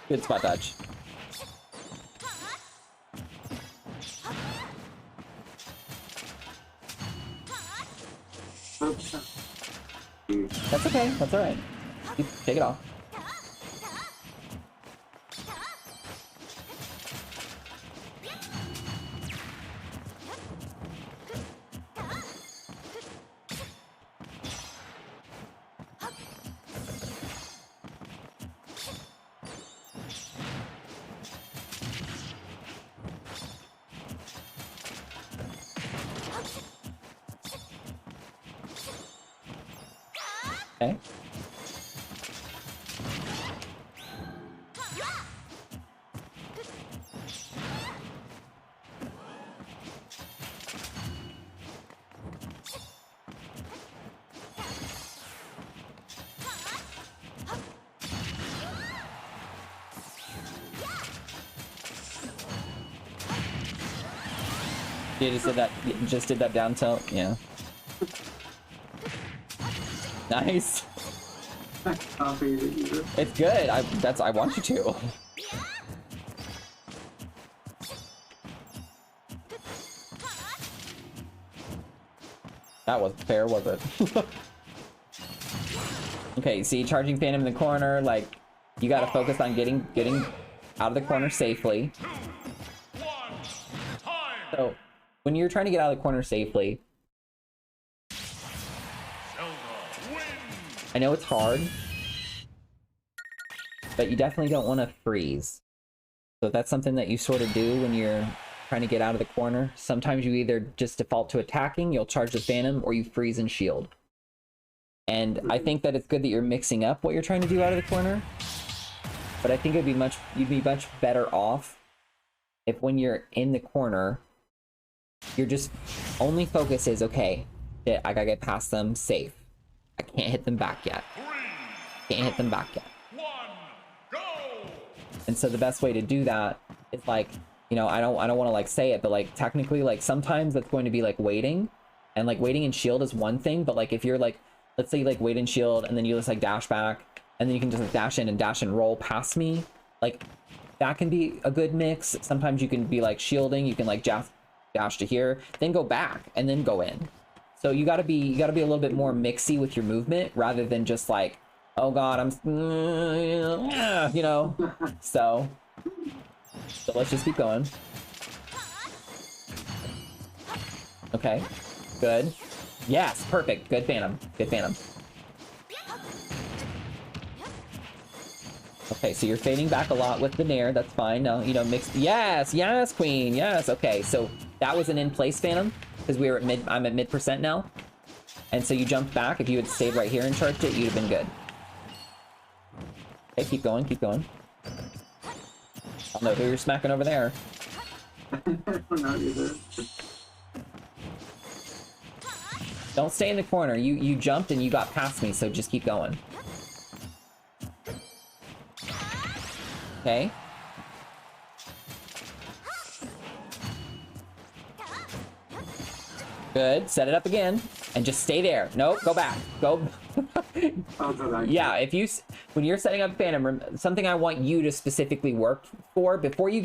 Good spot dodge. That's okay. That's all right. Take it off. Okay. You just did that down tilt, yeah. Nice. It's good. I want you to. That wasn't fair, was it? Okay, see, charging Phantom in the corner, like you gotta focus on getting out of the corner safely. So when you're trying to get out of the corner safely, I know it's hard, but you definitely don't want to freeze. So that's something that you sort of do when you're trying to get out of the corner. Sometimes you either just default to attacking, you'll charge the Phantom, or you freeze and shield. And I think that it's good that you're mixing up what you're trying to do out of the corner. But I think you'd be much better off if when you're in the corner, your just only focus is, okay, shit, I gotta get past them safe. I can't hit them back yet. Can't hit them back yet. And so the best way to do that is like, you know, I don't want to like say it, but like technically like sometimes that's going to be like waiting, and like waiting and shield is one thing, but like if you're like, let's say you like wait and shield and then you just like dash back and then you can just like dash in and dash and roll past me, like that can be a good mix. Sometimes you can be like shielding, you can like dash to here, then go back and then go in. So you gotta be a little bit more mixy with your movement rather than just like, oh god, I'm, you know. So let's just keep going. Okay, good. Yes, perfect. Good Phantom. Good Phantom. Okay, so you're fading back a lot with the Nair. That's fine. No, you know, mixed. Yes, yes, Queen. Yes. Okay, so that was an in-place Phantom because we were at mid. I'm at mid% now, and so you jumped back. If you had stayed right here and charged it, you'd have been good. Okay, keep going. Keep going. I don't know who you're smacking over there. Not either. Don't stay in the corner. You jumped and you got past me, so just keep going. Okay. Good. Set it up again. And just stay there. Nope. Go back. Go. Yeah, if you, when you're setting up Phantom, something I want you to specifically work for before you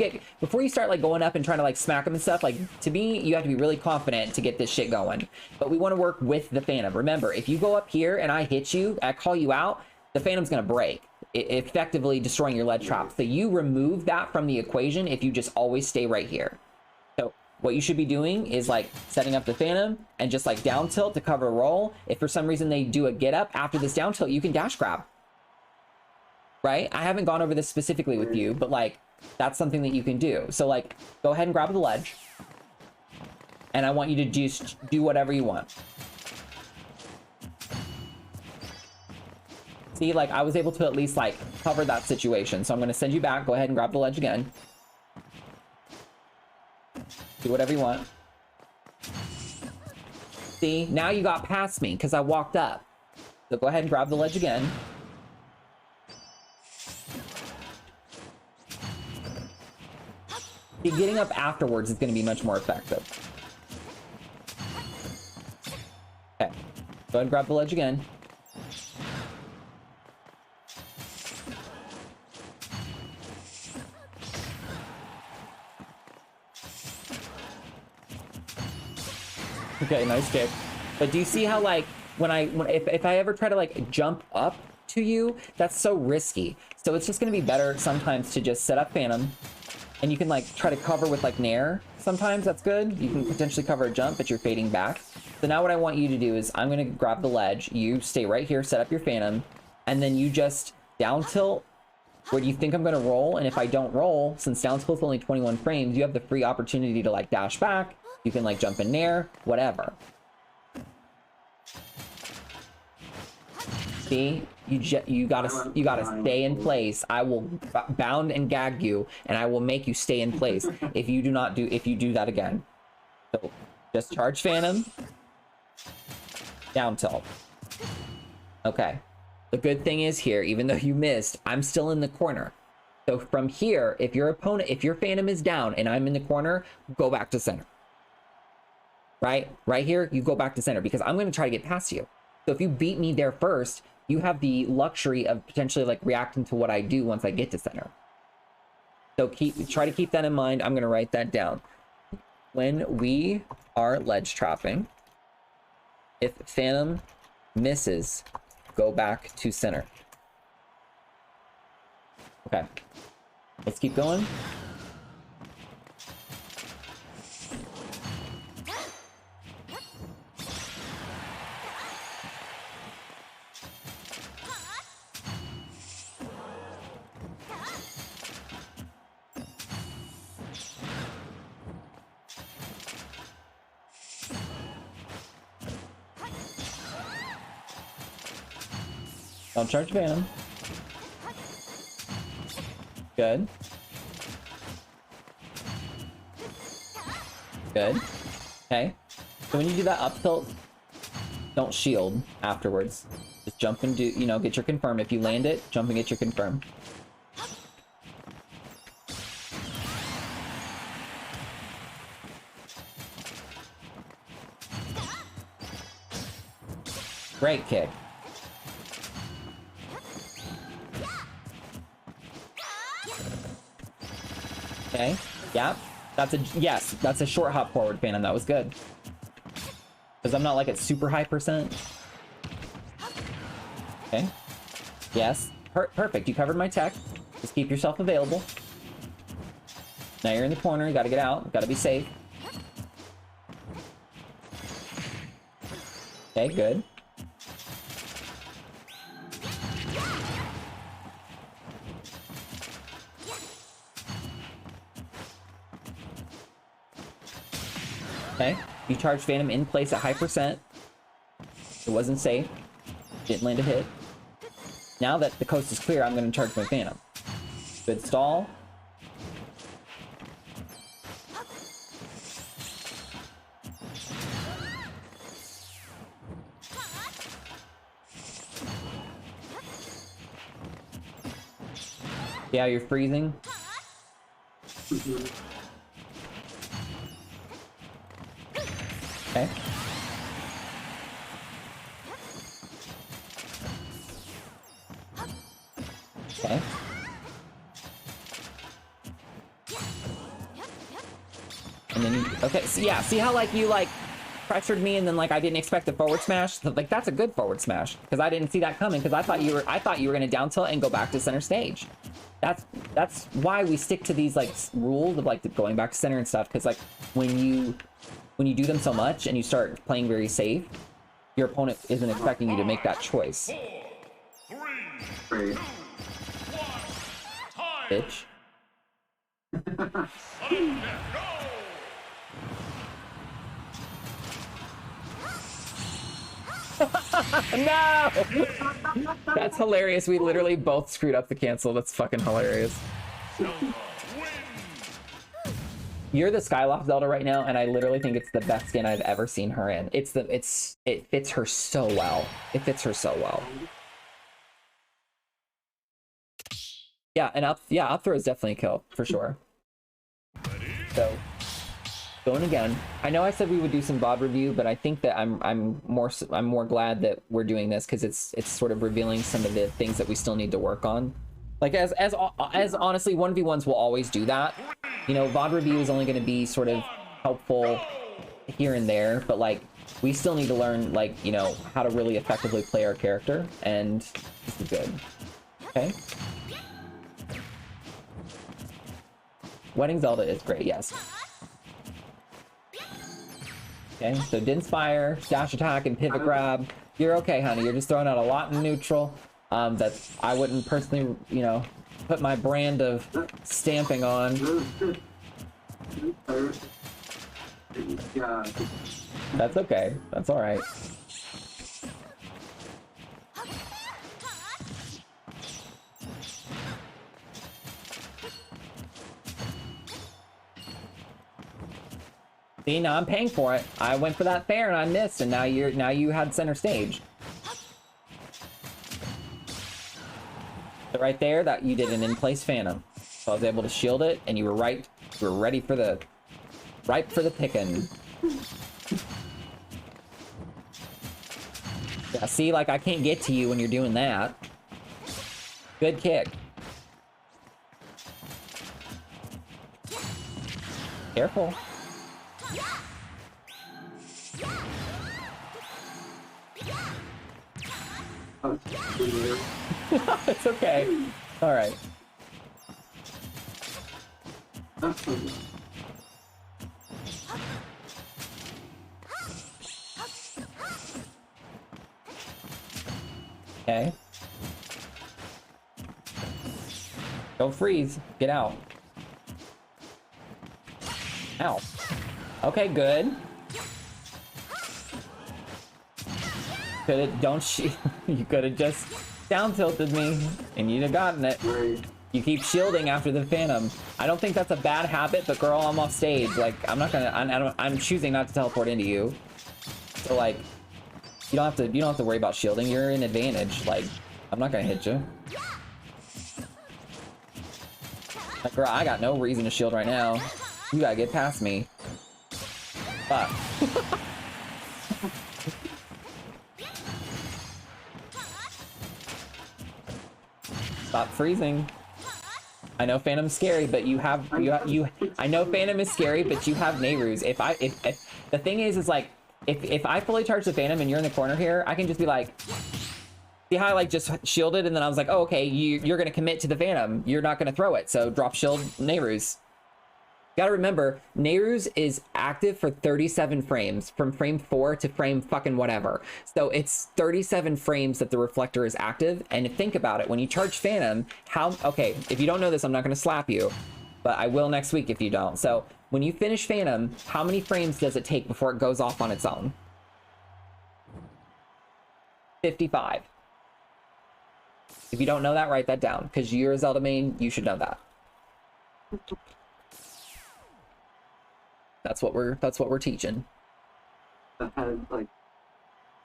start like going up and trying to like smack them and stuff, like to me, you have to be really confident to get this shit going. But we want to work with the Phantom. Remember, if you go up here and I hit you, I call you out, the Phantom's going to break, effectively destroying your ledge trap. So you remove that from the equation if you just always stay right here. So what you should be doing is like setting up the Phantom and just like down tilt to cover a roll. If for some reason they do a get up after this down tilt, you can dash grab. Right? I haven't gone over this specifically with you, but like that's something that you can do. So like go ahead and grab the ledge. And I want you to just do whatever you want. See, like I was able to at least like cover that situation. So I'm going to send you back. Go ahead and grab the ledge again. Do whatever you want. See, now you got past me because I walked up. So go ahead and grab the ledge again. See, getting up afterwards is going to be much more effective. Okay. Go ahead and grab the ledge again. Okay, nice kick. But do you see how like if I ever try to like jump up to you, that's so risky. So it's just gonna be better sometimes to just set up Phantom, and you can like try to cover with like Nair. Sometimes that's good. You can potentially cover a jump, but you're fading back. So now what I want you to do is I'm gonna grab the ledge. You stay right here, set up your Phantom, and then you just down tilt where you think I'm gonna roll. And if I don't roll, since down tilt's only 21 frames, you have the free opportunity to like dash back. You can like jump in Nair, whatever. See, you gotta stay in place. I will bound and gag you, and I will make you stay in place if you do that again. So just charge Phantom, down tilt. Okay. The good thing is here, even though you missed, I'm still in the corner. So from here, if your Phantom is down and I'm in the corner, go back to center. Right here, you go back to center because I'm going to try to get past you. So if you beat me there first, you have the luxury of potentially like reacting to what I do once I get to center. So try to keep that in mind. I'm going to write that down. When we are ledge trapping, if Phantom misses, go back to center. Okay, let's keep going. Don't charge Phantom. Good. Good. Okay. So when you do that up tilt, don't shield afterwards. Just jump and do, get your confirm. If you land it, jump and get your confirm. Great kick. Okay, yeah, that's a short hop forward Phantom. That was good. Because I'm not like at super high percent. Okay, yes, perfect. You covered my tech. Just keep yourself available. Now you're in the corner, you gotta get out, you gotta be safe. Okay, good. Okay, you charged Phantom in place at high percent. It wasn't safe. Didn't land a hit. Now that the coast is clear, I'm going to charge my Phantom. Good stall. Yeah, you're freezing. Okay. Okay. And then, okay, so yeah, see how like you like pressured me and then like I didn't expect a forward smash? So, like that's a good forward smash because I didn't see that coming because I thought you were gonna down tilt and go back to center stage. That's why we stick to these like rules of like going back to center and stuff, because like when you do them so much and you start playing very safe, your opponent isn't expecting you to make that choice. 4, 3, 2, 1, time. Bitch. Sudden death, go! No! That's hilarious. We literally both screwed up the cancel. That's fucking hilarious. Zelda wins. You're the Skyloft Zelda right now, and I literally think it's the best skin I've ever seen her in. It fits her so well. It fits her so well. Yeah, and up throw is definitely a kill for sure. So going again. I know I said we would do some VOD review, but I think that I'm more glad that we're doing this because it's sort of revealing some of the things that we still need to work on. Like as honestly, 1v1s will always do that. You know, VOD review is only going to be sort of helpful here and there, but like we still need to learn, like, you know, how to really effectively play our character, and this is good. Okay. Wedding Zelda is great, yes. Okay, so Din's Fire, dash attack, and pivot grab. You're okay, honey. You're just throwing out a lot in neutral. That I wouldn't personally, you know, put my brand of stamping on. That's okay. That's all right. See, now I'm paying for it. I went for that fair and I missed, and now you had center stage. So right there, that you did an in-place Phantom. So I was able to shield it, and you were right. You were ready for the ripe for the picking. Yeah, see, like I can't get to you when you're doing that. Good kick. Careful. It's okay. All right. Okay. Don't freeze. Get out. Ow. Okay, good. You could have just down tilted me and you'd have gotten it. You keep shielding after the Phantom. I don't think that's a bad habit, but girl, I'm off stage. Like, I'm choosing not to teleport into you. So like, you don't have to worry about shielding. You're in advantage. Like, I'm not gonna hit you. Like, girl, I got no reason to shield right now. You gotta get past me. Fuck. Stop freezing. I know Phantom's scary, but I know Phantom is scary, but you have Nehrus. If the thing is like, if I fully charge the Phantom and you're in the corner here, I can just be like, see how I like just shielded, and then I was like, oh, okay, you're gonna commit to the Phantom. You're not gonna throw it, so drop shield Nehrus. Gotta remember, Nehrus is active for 37 frames, from frame 4 to frame fucking whatever. So it's 37 frames that the reflector is active, and think about it, when you charge Phantom, okay, if you don't know this, I'm not gonna slap you, but I will next week if you don't. So when you finish Phantom, how many frames does it take before it goes off on its own? 55. If you don't know that, write that down, because you're a Zelda main, you should know that. That's what we're teaching. Like,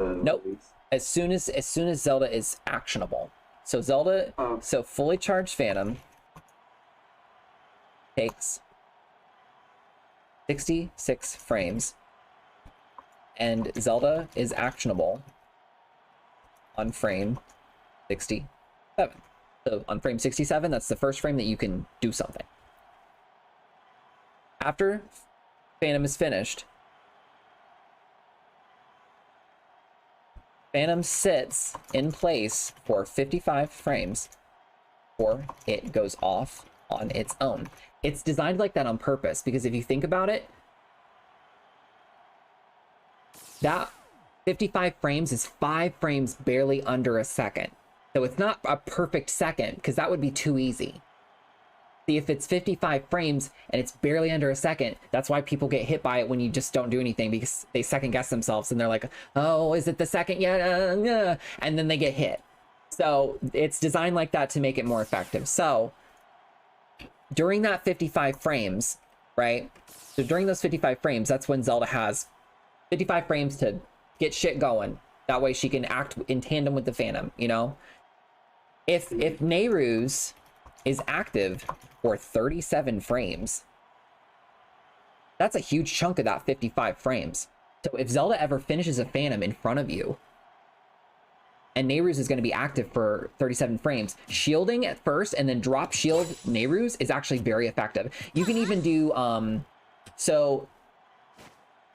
nope. As soon as Zelda is actionable. So Zelda, so fully charged Phantom takes 66 frames, and Zelda is actionable on frame 67. So on frame 67, that's the first frame that you can do something. After Phantom is finished, Phantom sits in place for 55 frames before it goes off on its own. It's designed like that on purpose, because if you think about it, that 55 frames is 5 frames barely under a second. So it's not a perfect second, because that would be too easy. See, if it's 55 frames and it's barely under a second, that's why people get hit by it when you just don't do anything, because they second guess themselves and they're like, oh, is it the second yet? And then they get hit. So it's designed like that to make it more effective. So during that 55 frames, right? So during those 55 frames, that's when Zelda has 55 frames to get shit going. That way she can act in tandem with the Phantom, you know? If Nehru's is active for 37 frames, that's a huge chunk of that 55 frames. So if Zelda ever finishes a Phantom in front of you, and Nehru's is going to be active for 37 frames, shielding at first and then drop shield Nehru's is actually very effective. You can even do, so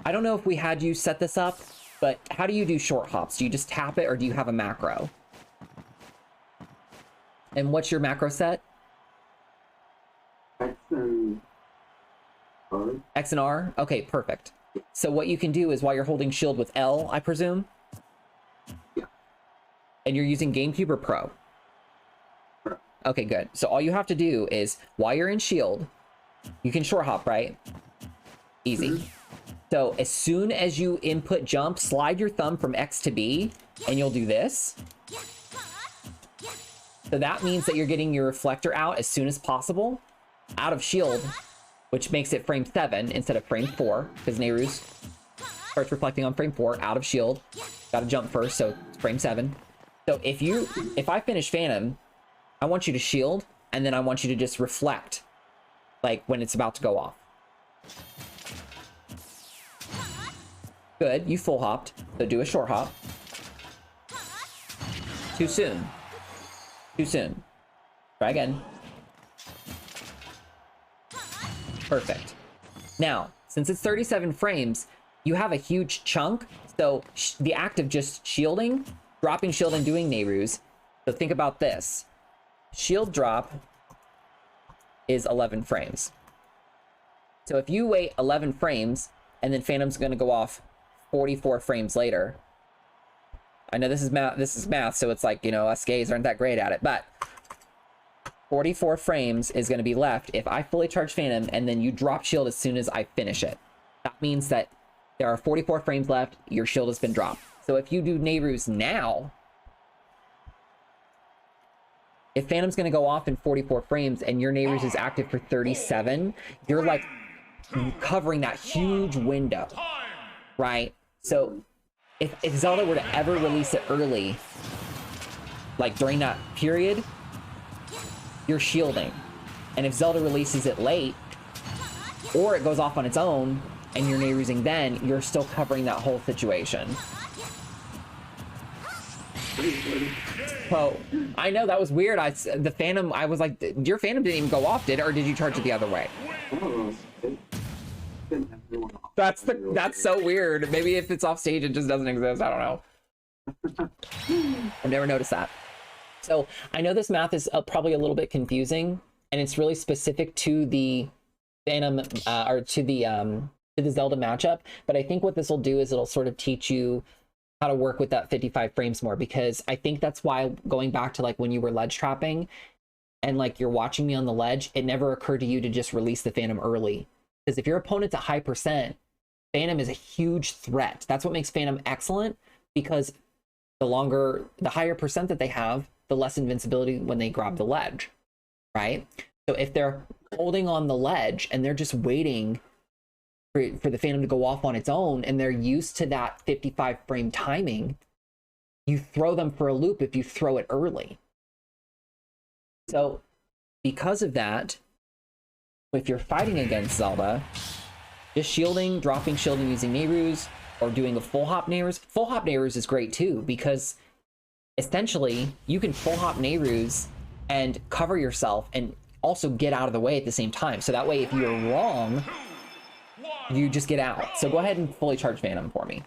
I don't know if we had you set this up, but how do you do short hops? Do you just tap it, or do you have a macro? And what's your macro set? X and R. X and R? Okay, perfect. So what you can do is, while you're holding shield with L, I presume? Yeah. And you're using GameCube or Pro? Pro. Okay, good. So all you have to do is, while you're in shield, you can short hop, right? Easy. Mm-hmm. So as soon as you input jump, slide your thumb from X to B, and you'll do this. So that means that you're getting your reflector out as soon as possible, out of shield, which makes it frame 7 instead of frame 4, because Nehru's starts reflecting on frame 4, out of shield. Gotta jump first, so it's frame 7. So if I finish Phantom, I want you to shield, and then I want you to just reflect, like when it's about to go off. Good, you full hopped, so do a short hop. Too soon. Too soon. Try again. Perfect. Now, since it's 37 frames, you have a huge chunk, so the act of just shielding, dropping shield and doing Nehru's, so think about this. Shield drop is 11 frames. So if you wait 11 frames, and then Phantom's gonna go off 44 frames later. I know this is math, so it's like, you know, us gays aren't that great at it, but 44 frames is going to be left if I fully charge Phantom and then you drop shield as soon as I finish it. That means that there are 44 frames left, your shield has been dropped. So if you do Nehru's now, if Phantom's going to go off in 44 frames and your Nehru's is active for 37, you're like covering that huge window, right? So if Zelda were to ever release it early, like during that period, you're shielding. And if Zelda releases it late, or it goes off on its own, and you're Nehru'sing then, you're still covering that whole situation. Oh, I know, that was weird. The Phantom, I was like, your Phantom didn't even go off, did it? Or did you charge it the other way? Oh, That's so weird. Maybe if it's off stage, it just doesn't exist. I don't know. I've never noticed that. So I know this math is probably a little bit confusing, and it's really specific to the Phantom or to the Zelda matchup. But I think what this will do is it'll sort of teach you how to work with that 55 frames more, because I think that's why, going back to like when you were ledge trapping and like you're watching me on the ledge, it never occurred to you to just release the Phantom early. Because if your opponent's a high percent, Phantom is a huge threat. That's what makes Phantom excellent, because the higher percent that they have, the less invincibility when they grab the ledge, right? So if they're holding on the ledge and they're just waiting for the Phantom to go off on its own, and they're used to that 55 frame timing, you throw them for a loop if you throw it early. So because of that, if you're fighting against Zelda, just shielding, dropping shield and using Nehru's, or doing a full hop Nehru's. Full hop Nehru's is great too, because essentially you can full hop Nehru's and cover yourself and also get out of the way at the same time. So that way, if you're wrong, you just get out. So go ahead and fully charge Phantom for me.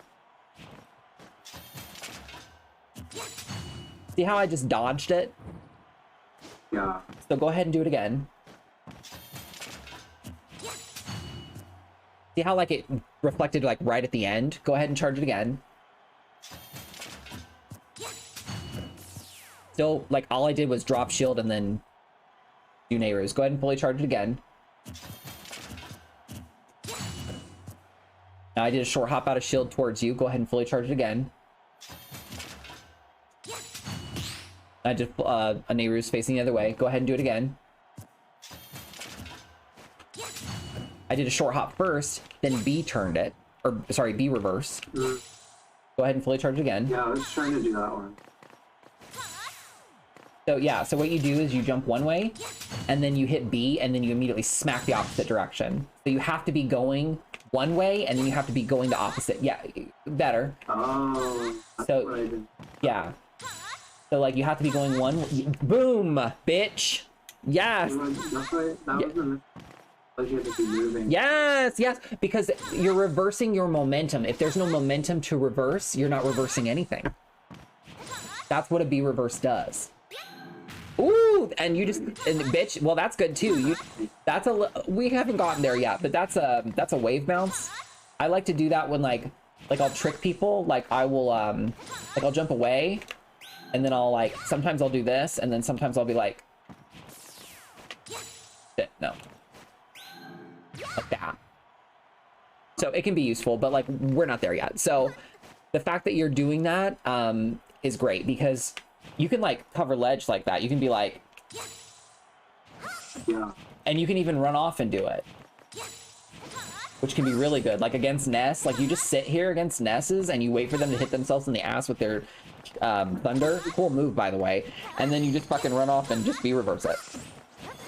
See how I just dodged it? Yeah. So go ahead and do it again. See how like it reflected like right at the end? Go ahead and charge it again. Still, like all I did was drop shield and then do Nehru's. Go ahead and fully charge it again. Now I did a short hop out of shield towards you. Go ahead and fully charge it again. I did a Nehru's facing the other way. Go ahead and do it again. I did a short hop first, then B turned it. Or, sorry, B reverse. Go ahead and fully charge it again. Yeah, I was trying to do that one. So yeah, so what you do is you jump one way, and then you hit B, and then you immediately smack the opposite direction. So you have to be going one way, and then you have to be going the opposite. Yeah, better. Oh, that's So- what I did. Yeah. So like you have to be going one, boom, bitch. Yes. That's right. That was the like you have to be moving. Yes, yes, because you're reversing your momentum. If there's no momentum to reverse, you're not reversing anything. That's what a B reverse does. Ooh, and you just, and bitch, well, that's good too. You, that's we haven't gotten there yet, but that's a wave bounce. I like to do that when like I'll trick people. Like I will, like I'll jump away, and then I'll like, sometimes I'll do this, and then sometimes I'll be like, shit, no. Like that. So it can be useful, but like we're not there yet. So the fact that you're doing that is great because you can like cover ledge like that. You can be like, Yeah. and you can even run off and do it, which can be really good. Like against Ness, like you just sit here against Nesses and you wait for them to hit themselves in the ass with their thunder. Cool move, by the way. And then you just fucking run off and just B reverse it.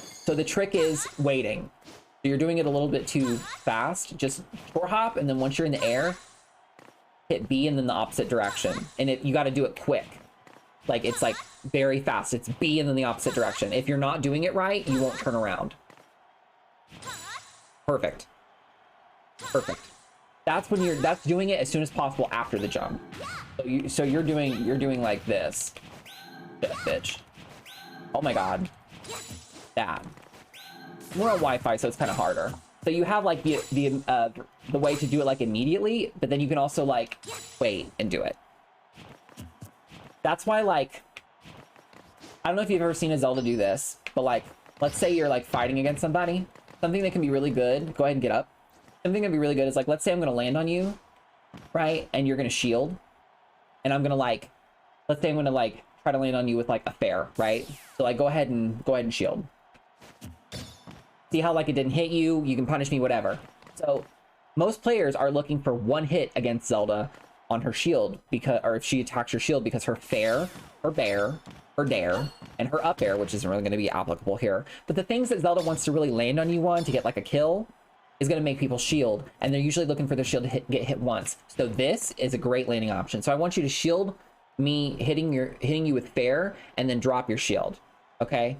So the trick is waiting. So you're doing it a little bit too fast. Just short hop, and then once you're in the air, hit B and then the opposite direction. And you got to do it quick. Like it's like very fast. It's B and then the opposite direction. If you're not doing it right, you won't turn around. Perfect. Perfect. That's when that's doing it as soon as possible after the jump. So you're doing like this. Bitch. Oh my god. That. We're on Wi-Fi, so it's kind of harder. So you have like the way to do it like immediately, but then you can also like wait and do it. That's why, like, I don't know if you've ever seen a Zelda do this, but like, let's say you're like fighting against somebody. Something that can be really good. Go ahead and get up. Something that can be really good is like, let's say I'm going to land on you, right? And you're going to shield. And I'm going to like, let's say I'm going to like try to land on you with like a fair, right? So like, go ahead and shield. See how like it didn't hit you? You can punish me, whatever. So most players are looking for one hit against Zelda on her shield, because, or if she attacks your shield, because her fair, her bear, her dare, and her up air, which isn't really going to be applicable here. But the things that Zelda wants to really land on you on to get like a kill is going to make people shield, and they're usually looking for their shield to get hit once. So this is a great landing option. So I want you to shield me hitting you with fair, and then drop your shield. Okay,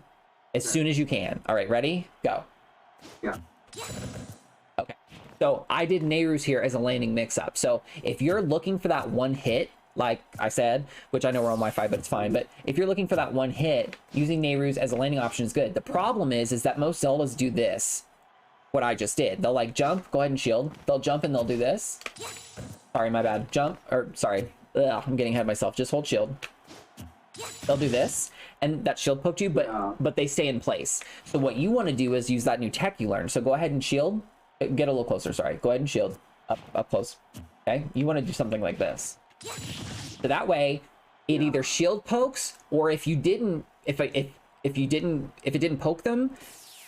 as soon as you can. All right, ready? Go. Yeah. Okay. So I did Nehru's here as a landing mix-up. So if you're looking for that one hit, like I said, which I know we're on Wi-Fi, but it's fine. But if you're looking for that one hit, using Nehru's as a landing option is good. The problem is that most Zeldas do this, what I just did. They'll like jump, go ahead and shield. They'll jump and they'll do this. Sorry, my bad. Jump, or sorry. Ugh, I'm getting ahead of myself. Just hold shield. They'll do this, and that shield poked you, but they stay in place. So what you want to do is use that new tech you learned. So go ahead and shield. Get a little closer, sorry. Go ahead and shield. Up close. Okay? You want to do something like this. So that way, it either shield pokes, or if it didn't poke them,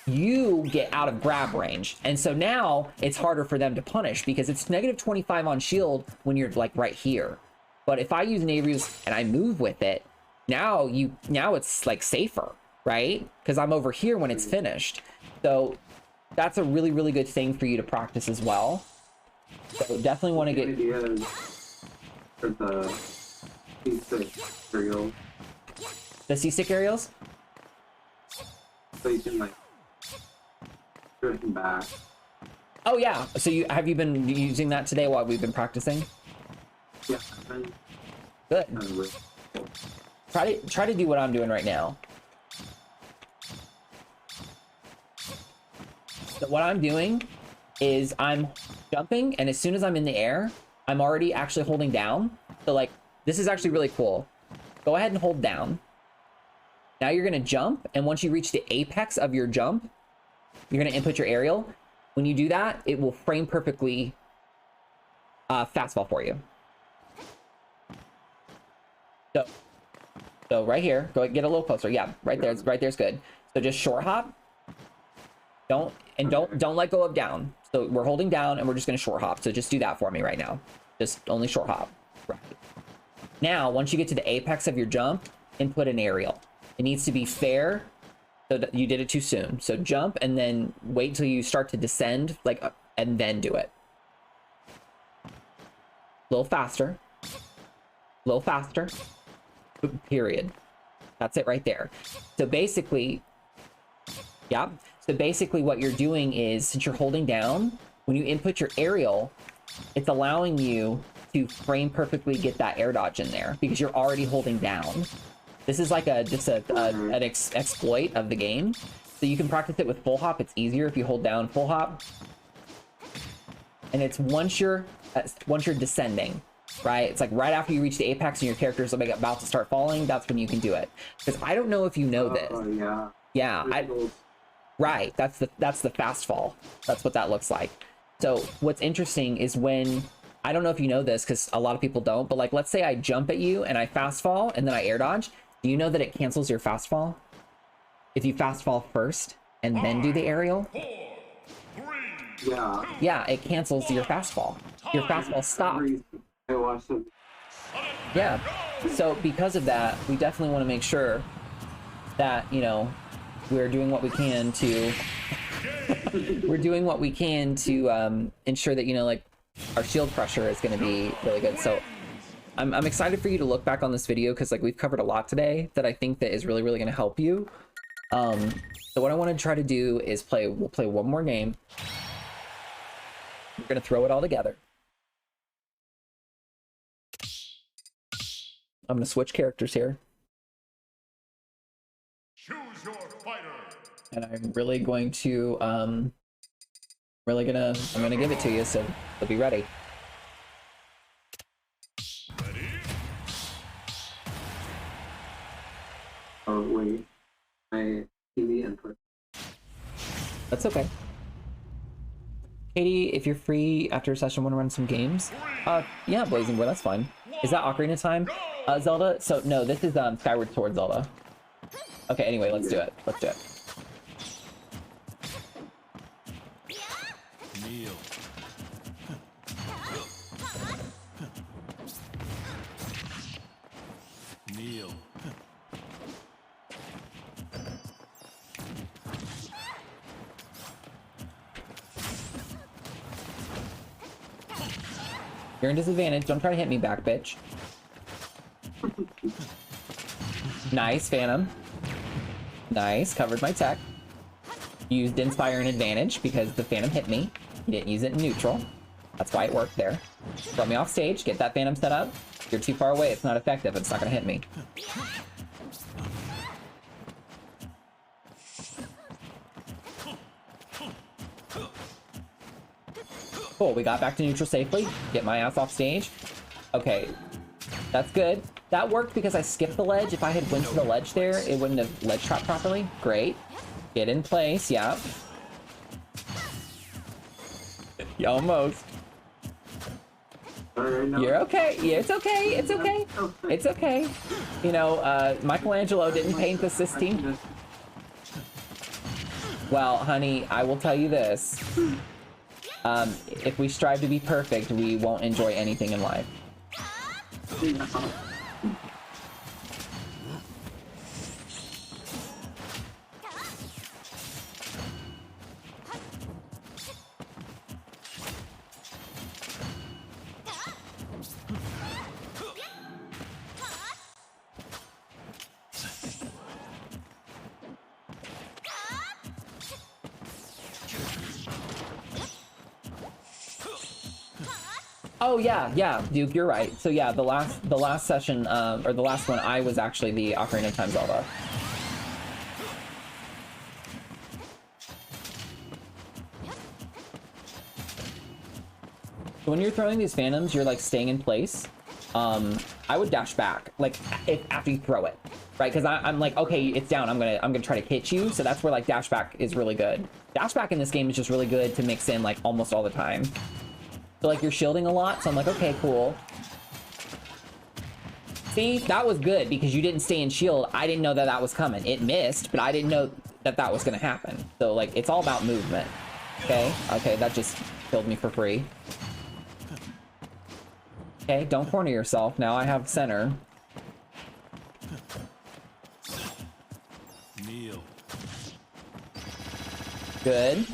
you get out of grab range. And so now it's harder for them to punish, because it's -25 on shield when you're like right here. But if I use Nehru's and I move with it, now it's like safer, right? Because I'm over here when it's finished. So that's a really, really good thing for you to practice as well. So definitely want to get Ideas for the C6 aerial. the C-stick aerials. So you can like drift back. Oh yeah. So have you been using that today while we've been practicing? Yeah, I've been Good. kind of with. Try to do what I'm doing right now. So what I'm doing is I'm jumping, and as soon as I'm in the air, I'm already actually holding down. So like, this is actually really cool. Go ahead and hold down. Now you're gonna jump, and once you reach the apex of your jump, you're gonna input your aerial. When you do that, it will frame perfectly fastball for you. So right here, go get a little closer. Yeah, right there. Right there's good. So just short hop. Don't let go of down. So we're holding down and we're just gonna short hop. So just do that for me right now. Just only short hop. Right. Now, once you get to the apex of your jump, input an aerial. It needs to be fair. So that you did it too soon. So jump and then wait till you start to descend, like, and then do it. A little faster. A little faster. Period. That's it right there. So basically, yeah. So basically what you're doing is, since you're holding down, when you input your aerial, it's allowing you to frame perfectly get that air dodge in there because you're already holding down. This is like an exploit of the game. So you can practice it with full hop. It's easier if you hold down full hop. And it's once you're descending. Right? It's like right after you reach the apex and your character is about to start falling, that's when you can do it. Because I don't know if you know this. Yeah. Yeah. Right. That's the fast fall. That's what that looks like. So what's interesting is when, I don't know if you know this because a lot of people don't, but like, let's say I jump at you and I fast fall and then I air dodge. Do you know that it cancels your fast fall? If you fast fall first and then do the aerial? 4, 3, Yeah. Yeah, it cancels your fast fall. Your fast fall stops. I watched it. Yeah. So because of that, we definitely want to make sure that, you know, we're doing what we can to ensure that, you know, like our shield pressure is going to be really good. So I'm excited for you to look back on this video because like we've covered a lot today that I think that is really going to help you. So what I want to try to do is we'll play one more game. We're going to throw it all together. I'm going to switch characters here. choose your fighter. And I'm really going to, I'm gonna give it to you, so be ready. Ready? Oh, wait. My TV input. That's okay. Katie, if you're free after a session, want to run some games? Yeah, Blazing Boy, that's fine. Is that Ocarina Time? Zelda? So, no, this is Skyward Sword Zelda. Okay, anyway, let's do it. Let's do it. Kneel. Kneel. You're in disadvantage. Don't try to hit me back, bitch. Nice, Phantom. Nice, covered my tech. Used Inspire in advantage because the Phantom hit me. You didn't use it in neutral. That's why it worked there. Throw me off stage, get that Phantom set up. You're too far away, it's not effective, it's not gonna hit me. Cool, we got back to neutral safely. Get my ass off stage. Okay, that's good. That worked because I skipped the ledge. If I had went to the ledge there, it wouldn't have ledge trapped properly. Great. Get in place, yeah. Almost. You're okay. Yeah, it's okay. It's okay. It's okay. You know, Michelangelo didn't paint the Sistine. Well, honey, I will tell you this. If we strive to be perfect, we won't enjoy anything in life. Oh yeah, Duke, you're right. So yeah, the last session, or the last one, I was actually the Ocarina of Time Zelda. So when you're throwing these phantoms, you're like staying in place. I would dash back, like after you throw it, right? Because I'm like, okay, it's down. I'm gonna try to hit you. So that's where like dash back is really good. Dash back in this game is just really good to mix in like almost all the time. So like you're shielding a lot, so I'm like, okay, cool. See, that was good because you didn't stay in shield. I didn't know that that was coming. It missed, but I didn't know that that was gonna happen. So like, it's all about movement. Okay, that just killed me for free. Okay, don't corner yourself. Now I have center. Kneel. Good.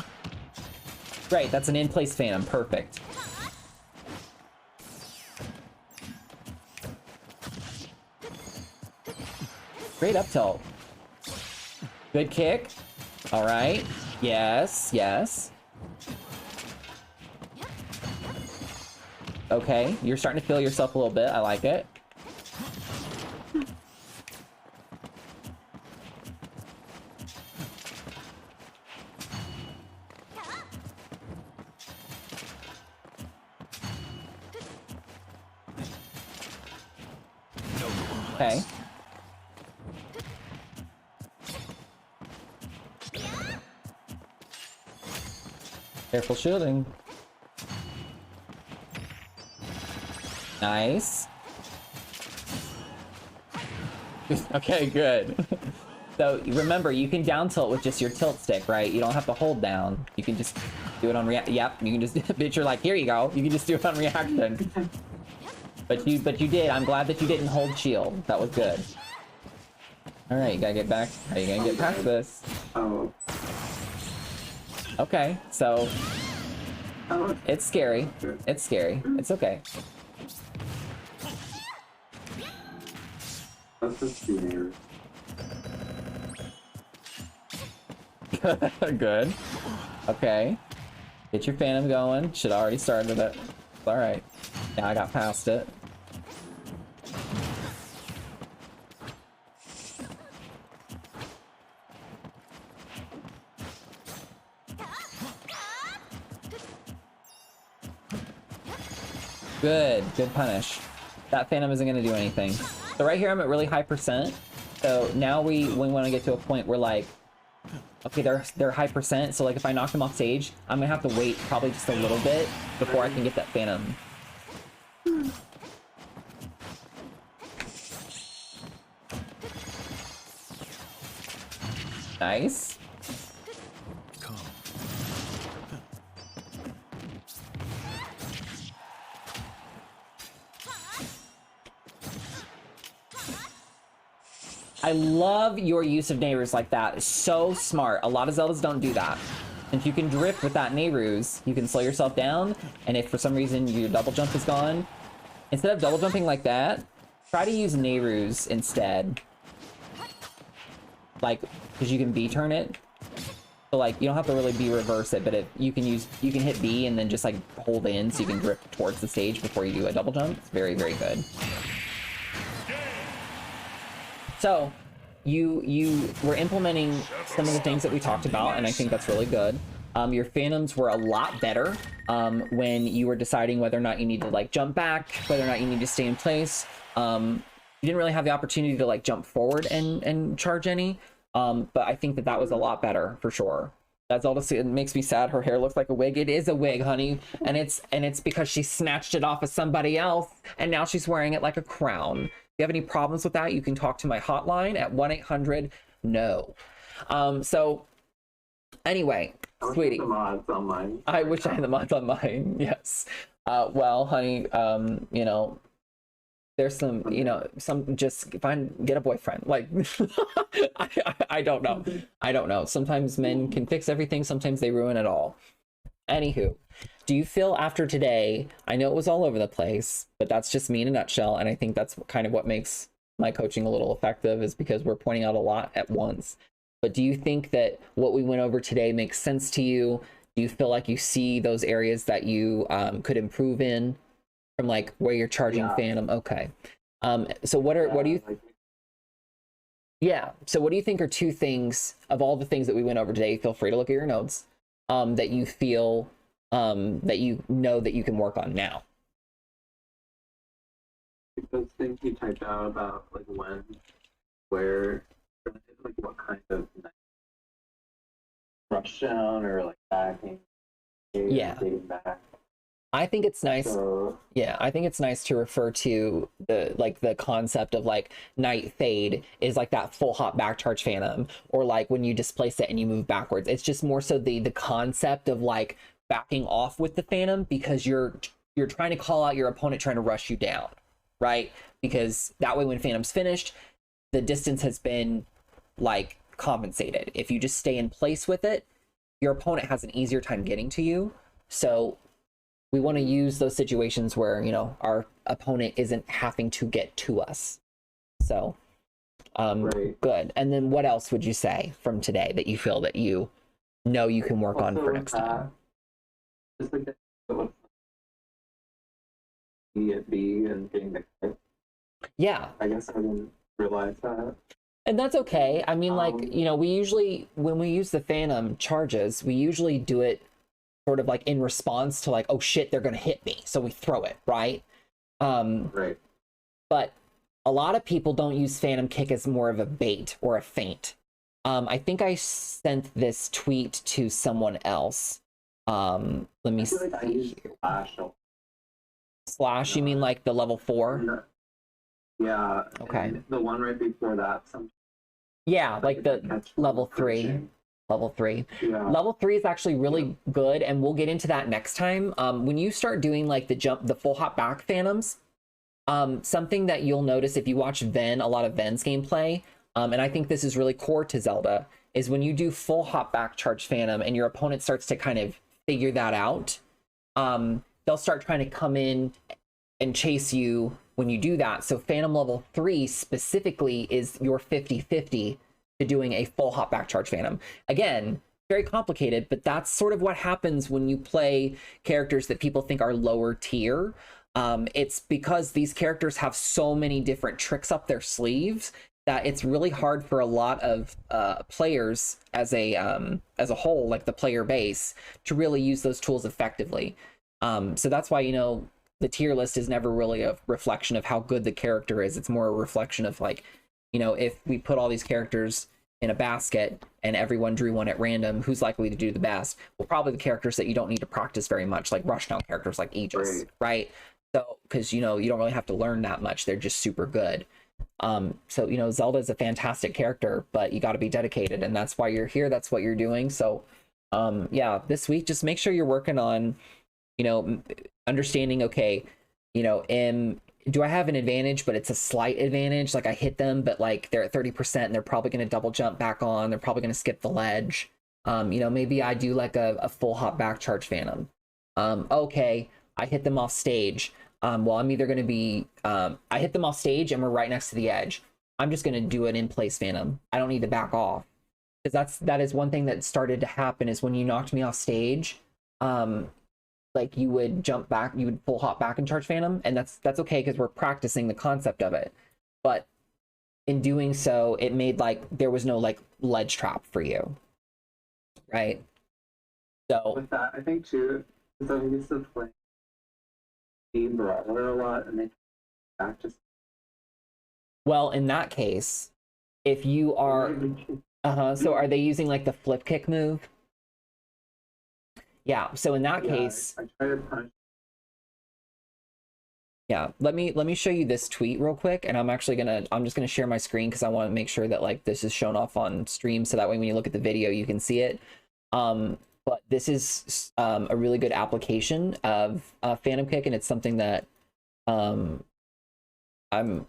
Great, that's an in-place phantom. Perfect. Great up tilt. Good kick. All right. Yes. Okay, you're starting to feel yourself a little bit. I like it. Okay. Careful shielding. Nice. Okay, good. So remember, you can down tilt with just your tilt stick, right? You don't have to hold down. You can just do it on react. Yep, you can just. Bitch, you're like, here you go. You can just do it on reaction. But you did. I'm glad that you didn't hold shield. That was good. All right, you gotta get back. How are you gonna get past this? Oh. Okay, so Oh. it's scary. It's scary. It's okay. That's just too Good. Okay. Get your phantom going. Should have already started it. All right. Now I got past it. Good punish. That phantom isn't gonna do anything. So right here I'm at really high percent. So now we want to get to a point where like, okay, they're high percent. So like if I knock them off stage, I'm gonna have to wait probably just a little bit before I can get that phantom. Nice. I love your use of Nehrus like that. It's so smart. A lot of Zeldas don't do that. And if you can drift with that Nehrus, you can slow yourself down, and if for some reason your double jump is gone, instead of double jumping like that, try to use Nehrus instead. Like, because you can B-turn it. So like, you don't have to really B-reverse it, but you can hit B and then just like hold in so you can drift towards the stage before you do a double jump. It's very, very good. So, you were implementing some of the things that we talked about, and I think that's really good. Your phantoms were a lot better when you were deciding whether or not you need to like jump back, whether or not you need to stay in place. You didn't really have the opportunity to like jump forward and charge any, but I think that was a lot better for sure. That's all to see. It makes me sad. Her hair looks like a wig. It is a wig, honey, and it's because she snatched it off of somebody else, and now she's wearing it like a crown. If you have any problems with that, you can talk to my hotline at 1-800-NO. So anyway, sweetie, I wish I had the mods on mine. Yes. Well, honey, you know, there's some, you know, just get a boyfriend. Like, I don't know. Sometimes men can fix everything. Sometimes they ruin it all. Anywho, do you feel after today, I know it was all over the place, but that's just me in a nutshell, and I think that's kind of what makes my coaching a little effective, is because we're pointing out a lot at once. But do you think that what we went over today makes sense to you? Do you feel like you see those areas that you could improve in? from like where you're charging Phantom. Okay. So what do you yeah, so what do you think are two things of all the things that we went over today? Feel free to look at your notes, that you feel that you know that you can work on now. Those things you typed out about like when, where, like what kind of rush down or like backing, Yeah. back. I think it's nice. So, Yeah, I think it's nice to refer to the concept of like night fade is like that full hop back charge Phantom, or like when you displace it and you move backwards. It's just more so the concept of like backing off with the Phantom because you're trying to call out your opponent trying to rush you down, right? Because that way when Phantom's finished, the distance has been like compensated. If you just stay in place with it, your opponent has an easier time getting to you. So we want to use those situations where, you know, our opponent isn't having to get to us. So, right. Good. And then what else would you say from today that you feel that you know you can work on for next time? Just like that, B and getting the crit. Yeah. I guess I didn't realize that. And that's okay. I mean, like, you know, we usually, when we use the Phantom charges, we usually do it sort of like in response to like, oh shit, they're gonna hit me, so we throw it, right? Right. But a lot of people don't use Phantom Kick as more of a bait or a feint. I think I sent this tweet to someone else. Let me see. Like I used Slash, you mean like the level 4? Yeah. Okay. The one right before that. Yeah, like the level 3. Level 3. Yeah. Level 3 is actually really good, and we'll get into that next time. When you start doing like the full hop back Phantoms, something that you'll notice if you watch a lot of Ven's gameplay, and I think this is really core to Zelda, is when you do full hop back charge Phantom and your opponent starts to kind of figure that out, they'll start trying to come in and chase you when you do that. So Phantom level 3 specifically is your 50-50 to doing a full hop back charge Phantom. Again, very complicated, but that's sort of what happens when you play characters that people think are lower tier. It's because these characters have so many different tricks up their sleeves that it's really hard for a lot of players as a whole, like the player base, to really use those tools effectively. So that's why, you know, the tier list is never really a reflection of how good the character is. It's more a reflection of like, you know, if we put all these characters in a basket and everyone drew one at random, who's likely to do the best? Well, probably the characters that you don't need to practice very much, like rushdown characters like Aegis, right? So, because, you know, you don't really have to learn that much. They're just super good. So, you know, Zelda is a fantastic character, but you got to be dedicated, and that's why you're here. That's what you're doing. So, yeah, this week, just make sure you're working on, you know, understanding, okay, you know, do I have an advantage, but it's a slight advantage? Like I hit them, but like they're at 30% and they're probably going to double jump back on. They're probably going to skip the ledge. You know, maybe I do like a full hop back charge Phantom. Okay, I hit them off stage. Well, I'm either going to be, I hit them off stage and we're right next to the edge. I'm just going to do an in-place Phantom. I don't need to back off. Because that is one thing that started to happen is when you knocked me off stage, like you would jump back, you would full hop back and charge Phantom, and that's okay because we're practicing the concept of it. But in doing so, it made like there was no like ledge trap for you, right? So with that, I think too, because I'm used to playing Team Brawler a lot, and they practice. Well, in that case, if you are, so are they using like the flip kick move? Yeah, so in that case, I try to punch. Yeah, let me show you this tweet real quick, and I'm just gonna share my screen because I want to make sure that like this is shown off on stream, so that way when you look at the video you can see it. But this is a really good application of Phantom Kick, and it's something that I'm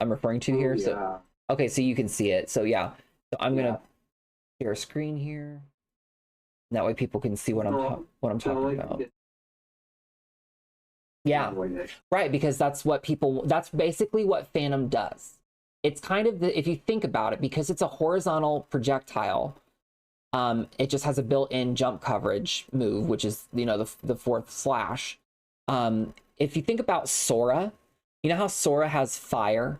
referring to here. So okay, so you can see it. So yeah, so I'm gonna share a screen here. That way people can see what I'm talking about. Yeah, right, because that's basically what Phantom does. It's kind of if you think about it, because it's a horizontal projectile, it just has a built-in jump coverage move, which is, you know, the fourth slash. if you think about Sora, you know how Sora has fire,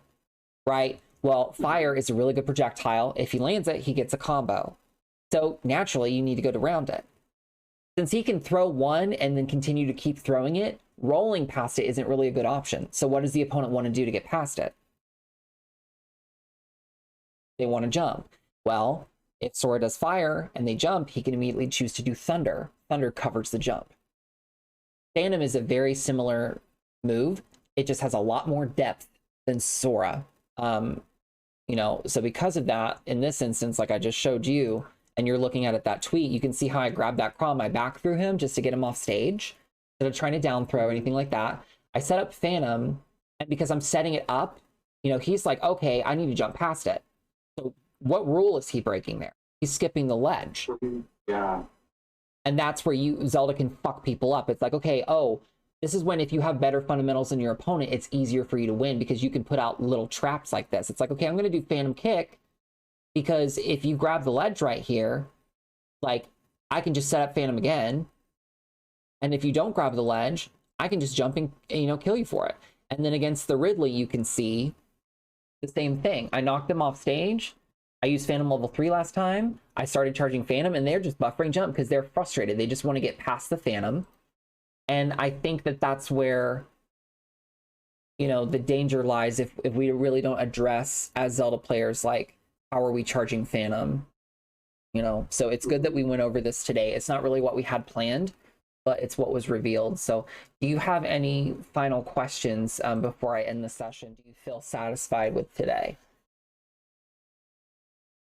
right? Well, fire is a really good projectile. If he lands it, he gets a combo. So naturally, you need to go to round it. Since he can throw one and then continue to keep throwing it, rolling past it isn't really a good option. So what does the opponent want to do to get past it? They want to jump. Well, if Sora does fire and they jump, he can immediately choose to do thunder. Thunder covers the jump. Phantom is a very similar move. It just has a lot more depth than Sora. You know, so because of that, in this instance, like I just showed you, and you're looking at it, that tweet, you can see how I grabbed that crawl, my back through him just to get him off stage. Instead of trying to down throw or anything like that, I set up Phantom, and because I'm setting it up, you know, he's like, okay, I need to jump past it. So what rule is he breaking there? He's skipping the ledge. Yeah. And that's where Zelda can fuck people up. It's like, okay, oh, this is when if you have better fundamentals than your opponent, it's easier for you to win because you can put out little traps like this. It's like, okay, I'm going to do Phantom Kick because if you grab the ledge right here, like, I can just set up Phantom again. And if you don't grab the ledge, I can just jump and, you know, kill you for it. And then against the Ridley, you can see the same thing. I knocked them off stage. I used Phantom level 3 last time. I started charging Phantom, and they're just buffering jump because they're frustrated. They just want to get past the Phantom. And I think that that's where, you know, the danger lies if we really don't address as Zelda players, like, how are we charging Phantom? You know, so it's good that we went over this today. It's not really what we had planned, but it's what was revealed. So do you have any final questions before I end the session? Do you feel satisfied with today?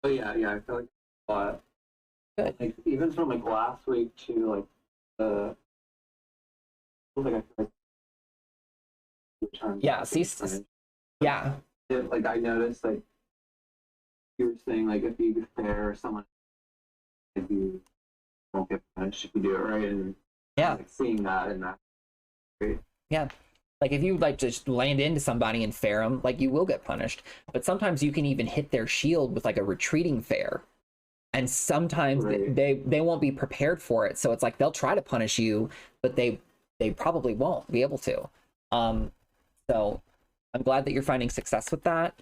Oh, yeah, I feel like a lot. Good. Like, even from like last week to like the like I feel like returns. Yeah, see, yeah. Like I noticed, like you were saying, like if you fair someone, if you won't get punished if you do it right, and Yeah. like, seeing that and that. Great. Yeah. Like if you like just land into somebody and fair them, like you will get punished. But sometimes you can even hit their shield with like a retreating fair. And sometimes Right. they won't be prepared for it. So it's like they'll try to punish you, but they probably won't be able to. So I'm glad that you're finding success with that.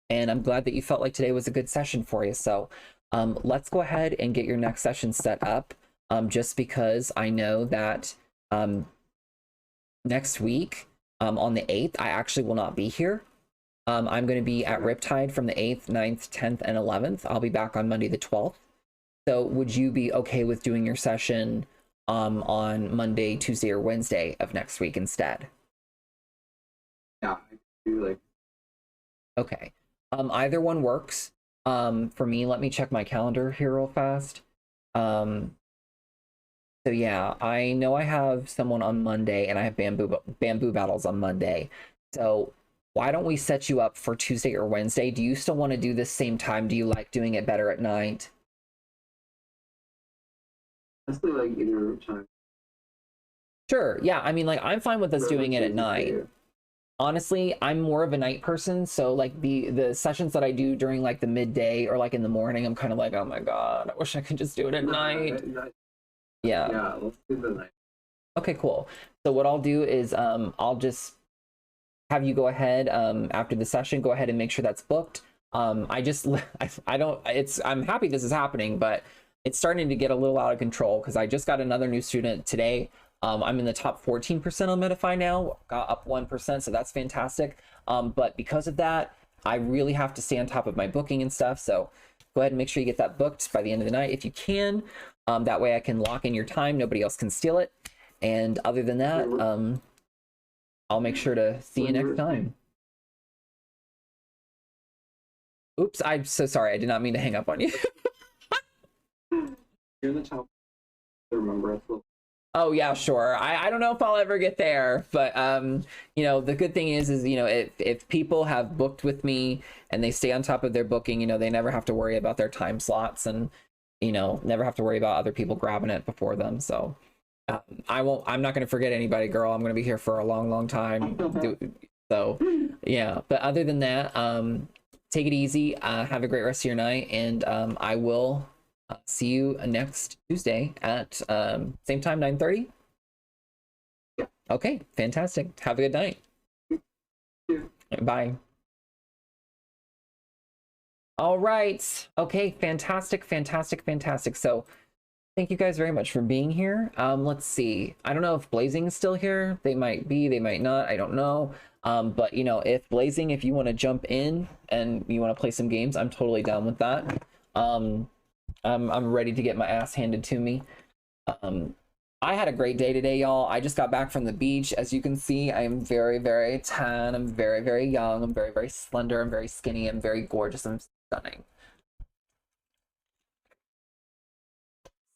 And I'm glad that you felt like today was a good session for you. So let's go ahead and get your next session set up. Just because I know that next week on the 8th, I actually will not be here. I'm going to be at Riptide from the 8th, 9th, 10th, and 11th. I'll be back on Monday the 12th. So would you be okay with doing your session on Monday, Tuesday, or Wednesday of next week instead? Yeah, I could do like Okay. Either one works. For me, let me check my calendar here real fast. So yeah, I know I have someone on Monday and I have bamboo battles on Monday. So why don't we set you up for Tuesday or Wednesday? Do you still want to do this same time? Do you like doing it better at night? honestly like either time. Sure. Yeah. I mean, like, I'm fine with us doing it at night. Honestly, I'm more of a night person, so like the sessions that I do during like the midday or like in the morning, I'm kind of like, oh my god, I wish I could just do it at night. Yeah. Yeah, let's do the night. Okay, cool. So what I'll do is I'll just have you go ahead after the session, go ahead and make sure that's booked. I just I don't I'm happy this is happening, but it's starting to get a little out of control because I just got another new student today. I'm in the top 14% on Metafy now, got up 1%, so that's fantastic. But because of that, I really have to stay on top of my booking and stuff. So go ahead and make sure you get that booked by the end of the night if you can. That way I can lock in your time, nobody else can steal it. And other than that, I'll make sure to see you next time. Oops, I'm so sorry. I did not mean to hang up on you. You're in the top. Remember us. Oh yeah, sure. I don't know if I'll ever get there, but you know, the good thing is you know, if people have booked with me and they stay on top of their booking, you know, they never have to worry about their time slots and, you know, never have to worry about other people grabbing it before them. So I'm not going to forget anybody, girl. I'm going to be here for a long time. So yeah, but other than that, take it easy. Have a great rest of your night, and I will see you next Tuesday at same time, 9:30. Yeah. Okay, fantastic. Have a good night. Bye. All right. Okay, fantastic, fantastic, fantastic. So thank you guys very much for being here. Let's see. I don't know if Blazing is still here. They might be, they might not. I don't know. But you know, if Blazing, if you want to jump in and you want to play some games, I'm totally down with that. I'm ready to get my ass handed to me. I had a great day today, y'all. I just got back from the beach. As you can see, I am very, very tan. I'm very, very young. I'm very, very slender. I'm very skinny. I'm very gorgeous. I'm stunning.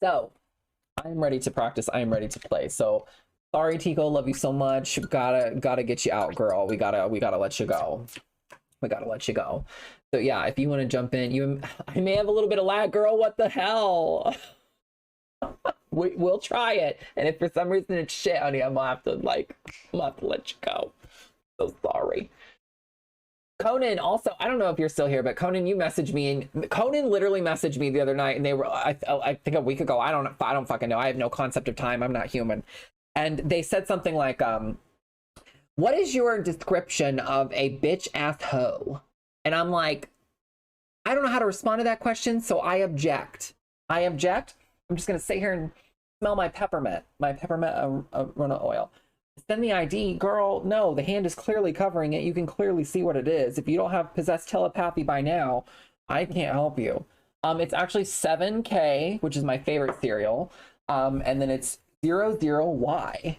So I'm ready to practice. I am ready to play. So sorry, Tico, love you so much. Gotta get you out, girl. We gotta let you go. We gotta let you go. So yeah, if you want to jump in, I may have a little bit of lag, girl. What the hell? We'll try it. And if for some reason it's shit, honey, I'm gonna have to let you go. So sorry. Conan, also, I don't know if you're still here, but Conan, you messaged me, and Conan literally messaged me the other night, and they were, I think a week ago, I don't fucking know. I have no concept of time. I'm not human. And they said something like, what is your description of a bitch ass hoe? And I'm like, I don't know how to respond to that question, so I object. I'm just gonna sit here and smell my peppermint aroma oil. Send the ID, girl. No, the hand is clearly covering it. You can clearly see what it is. If you don't have possessed telepathy by now, I can't help you. It's actually 7K, which is my favorite cereal. And then it's 00Y.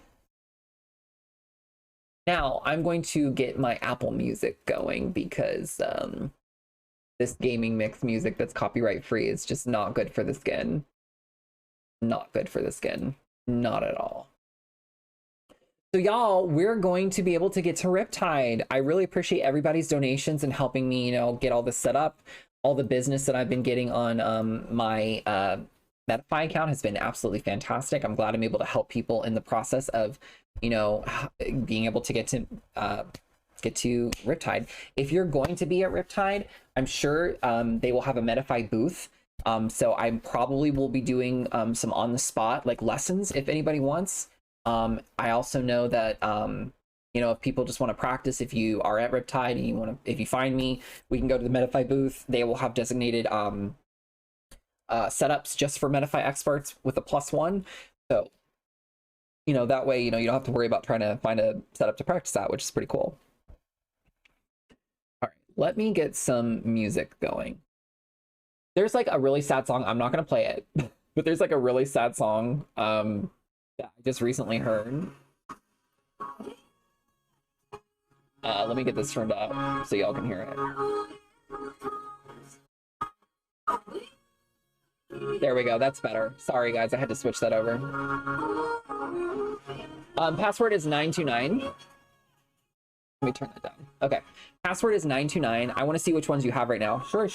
Now I'm going to get my Apple Music going because this gaming mix music that's copyright free is just not good for the skin. Not good for the skin. Not at all. So y'all, we're going to be able to get to Riptide. I really appreciate everybody's donations and helping me, you know, get all this set up. All the business that I've been getting on my Metafy account has been absolutely fantastic. I'm glad I'm able to help people in the process of, you know, being able to get to Riptide. If you're going to be at Riptide, I'm sure they will have a Metafy booth. So I probably will be doing some on the spot like lessons if anybody wants. I also know that you know, if people just want to practice, if you are at Riptide and you want to, if you find me, we can go to the Metafy booth. They will have designated setups just for Metafy experts with a +1. So, you know, that way, you know, you don't have to worry about trying to find a setup to practice at, which is pretty cool. All right, let me get some music going. There's like a really sad song. I'm not going to play it, but there's like a really sad song that I just recently heard. Let me get this turned up so y'all can hear it. There we go. That's better. Sorry, guys. I had to switch that over. Password is 929. Let me turn that down. Okay. Password is 929. I want to see which ones you have right now. Sure.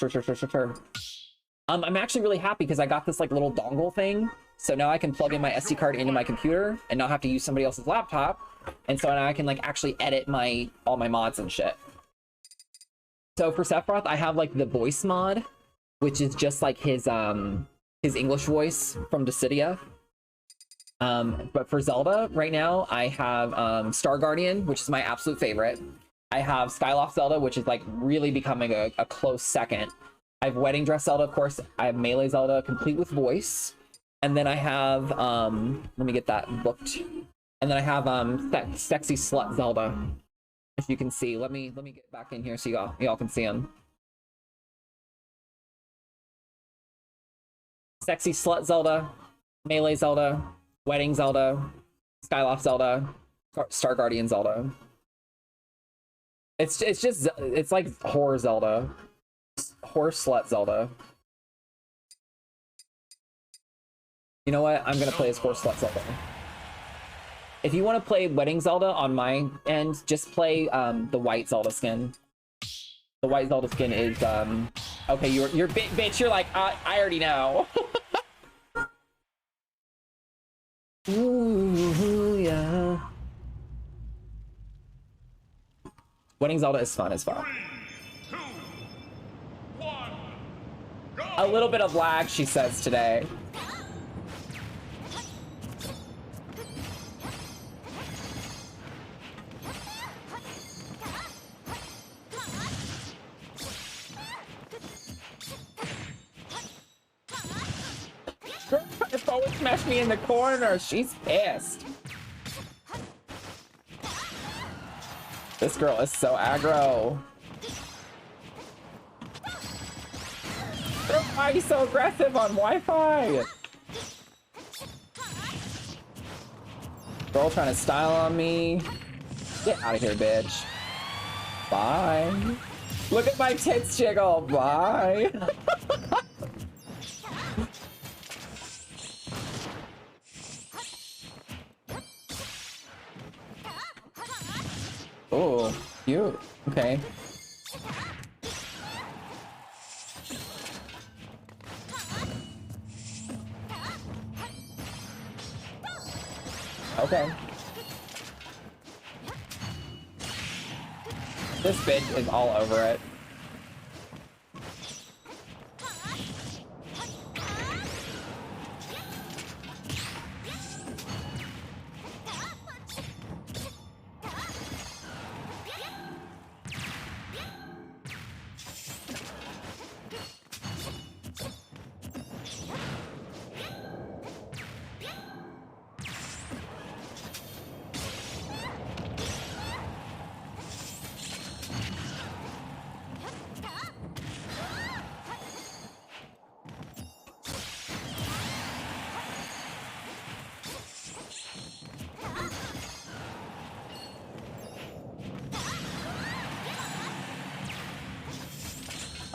I'm actually really happy because I got this like little dongle thing. So now I can plug in my SD card into my computer and not have to use somebody else's laptop. And so now I can like actually edit all my mods and shit. So for Sephiroth, I have like the voice mod, which is just like his English voice from Dissidia. But for Zelda right now, I have Star Guardian, which is my absolute favorite. I have Skyloft Zelda, which is like really becoming a close second. I have Wedding Dress Zelda, of course. I have Melee Zelda, complete with voice. And then I have, let me get that booked. And then I have Sexy Slut Zelda, as you can see. Let me get back in here so y'all can see them. Sexy Slut Zelda, Melee Zelda, Wedding Zelda, Skyloft Zelda, Star Guardian Zelda. It's like horror Zelda. Horror Slut Zelda. You know what? I'm gonna play as Horror Slut Zelda. If you want to play Wedding Zelda on my end, just play the white Zelda skin. The white Zelda skin is okay. You're bitch. You're like I already know. Ooh, yeah. Wedding Zelda is fun as fuck. 3, 2, 1, go! A little bit of lag, she says today. forward smashed me in the corner. She's pissed. This girl is so aggro. Why are you so aggressive on Wi-Fi? Girl trying to style on me. Get out of here, bitch. Bye. Look at my tits jiggle. Bye. Oh, cute. Okay. Okay. This bitch is all over it.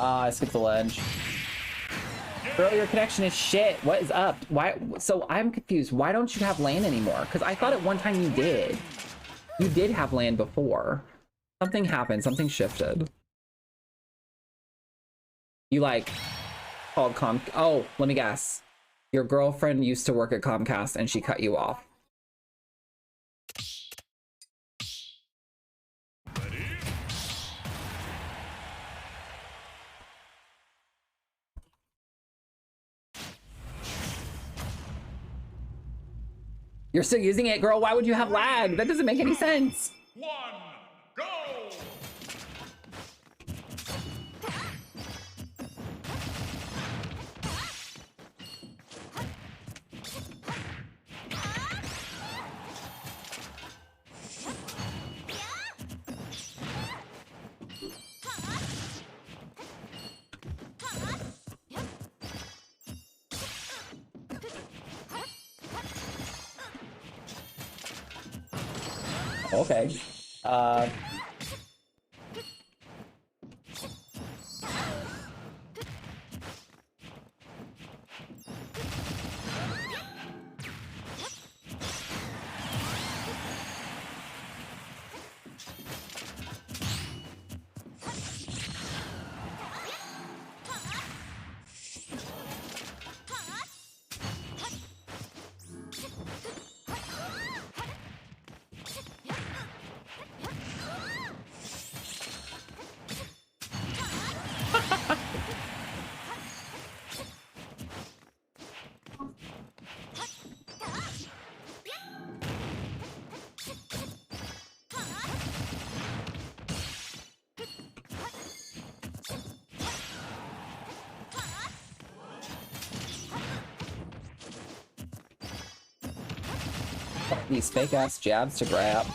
I skipped the ledge. Girl, your connection is shit. What is up? Why? So I'm confused. Why don't you have land anymore? Because I thought at one time you did. You did have land before. Something happened. Something shifted. You like called Oh, let me guess. Your girlfriend used to work at Comcast and she cut you off. You're still using it, girl. Why would you have lag? That doesn't make any sense. 1, go! Okay. These fake ass jabs to grab.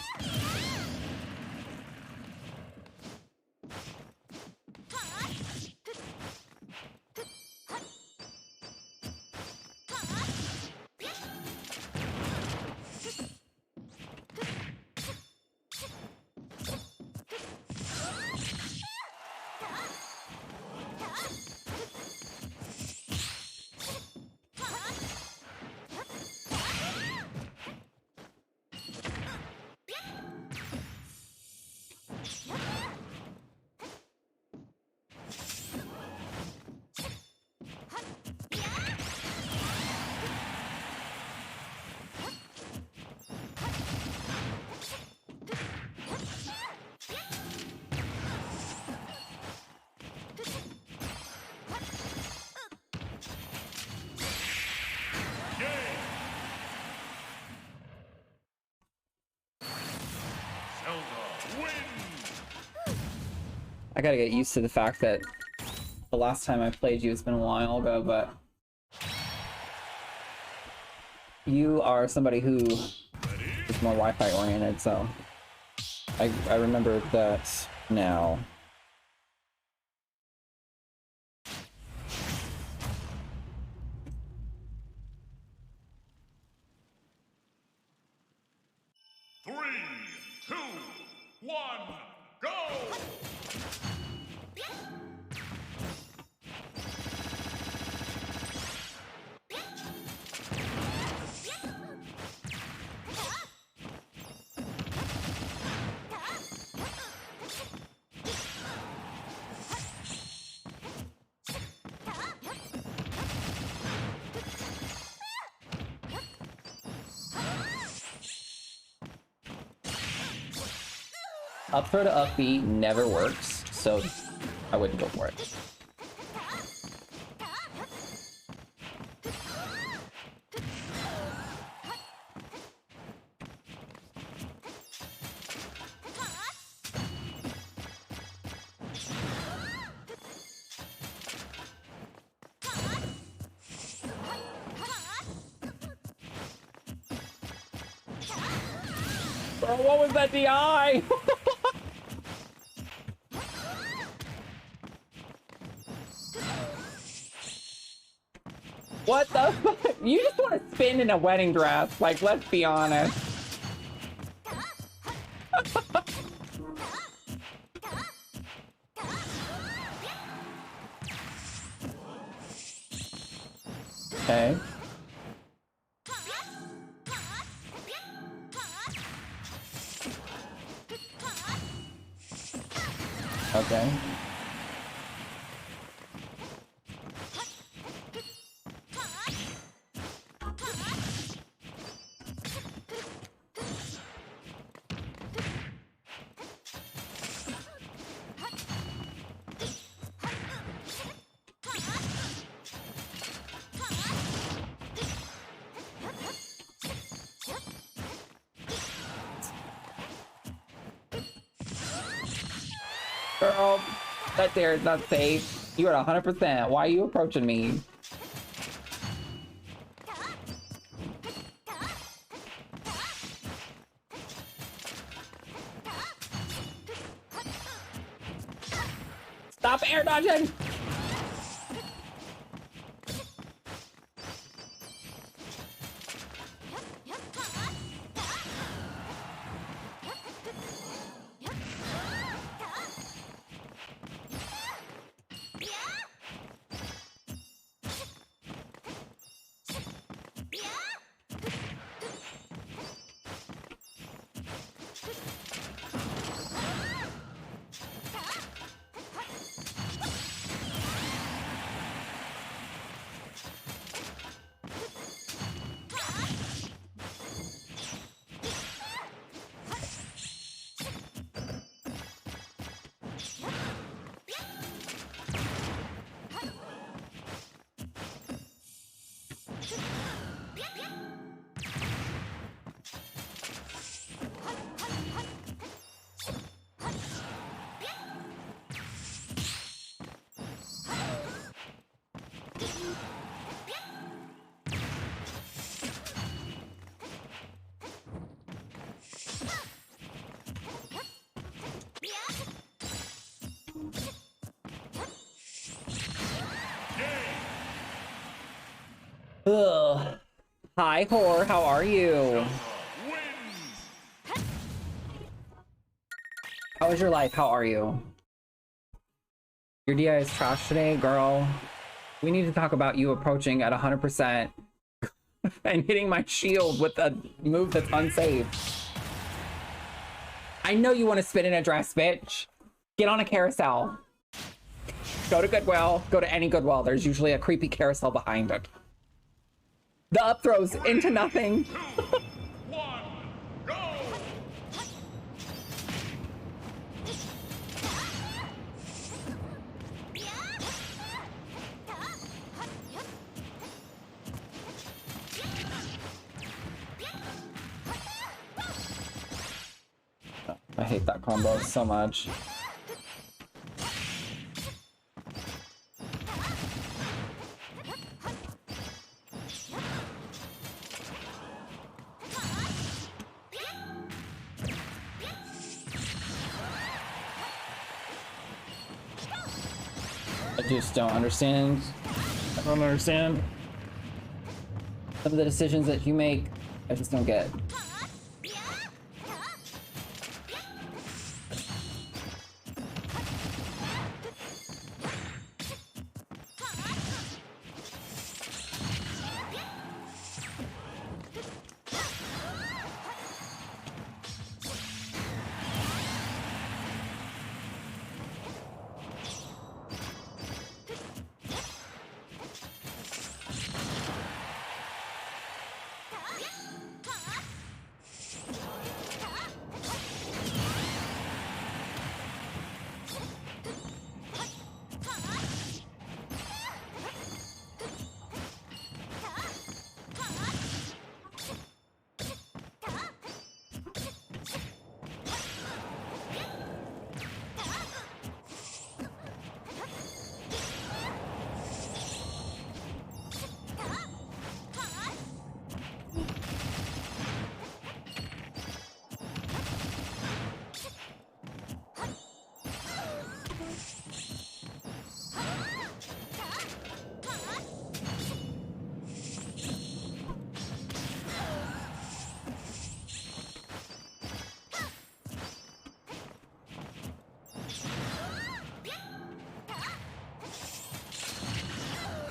Zelda wins! I gotta get used to the fact that the last time I played you, it's been a while ago, but You are somebody who is more Wi-Fi oriented, so I remember that now. Three, two, one, go! Up throw to up B never works, so I wouldn't go for it. Bro, what was that DI? What the fuck? You just want to spin in a wedding dress. Like, let's be honest. Okay. Okay. Girl, that there is not safe. You're at 100%. Why are you approaching me? Stop air dodging! Ugh. Hi, whore. How are you? How is your life? How are you? Your DI is trash today, girl. We need to talk about you approaching at 100% and hitting my shield with a move that's unsafe. I know you want to spin in a dress, bitch. Get on a carousel. Go to Goodwill. Go to any Goodwill. There's usually a creepy carousel behind it. The up throws into nothing. 2, 1, go! I hate that combo so much. I just don't understand. I don't understand some of the decisions that you make. I just don't get.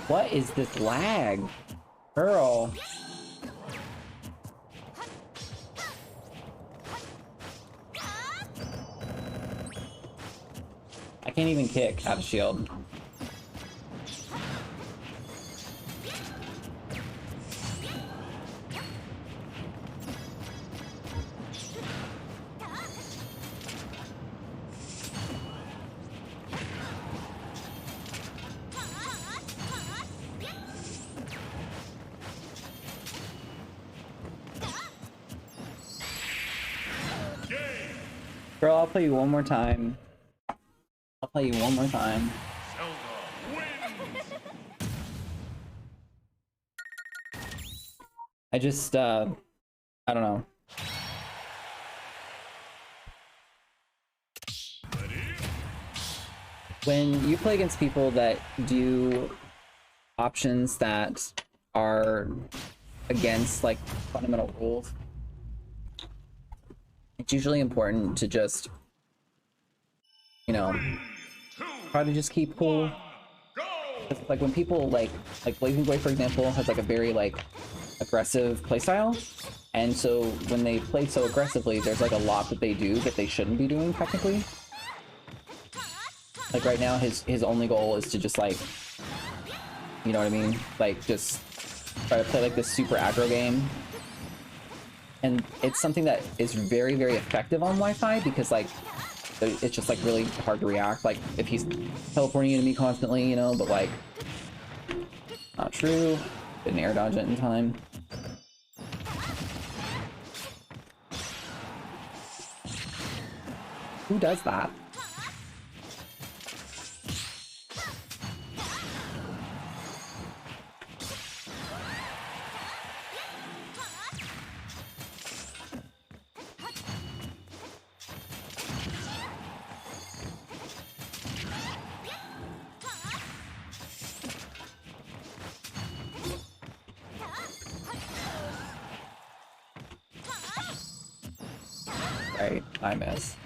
What is this lag? Girl. I can't even kick out of shield. Girl, I'll play you one more time. I'll play you one more time. Zelda wins. I just, I don't know. When you play against people that do options that are against, like, fundamental rules, it's usually important to just, you know, try to just keep cool. Like when people like Blazing Boy, for example, has like a very like aggressive playstyle, and so when they play so aggressively, there's like a lot that they do that they shouldn't be doing technically. Like right now, his only goal is to just like, you know what I mean? Like just try to play like this super aggro game. And it's something that is very, very effective on Wi-Fi because, like, it's just, like, really hard to react. Like, if he's teleporting into me constantly, you know, but, like, not true. Didn't air dodge it in time. Who does that? Right, I miss.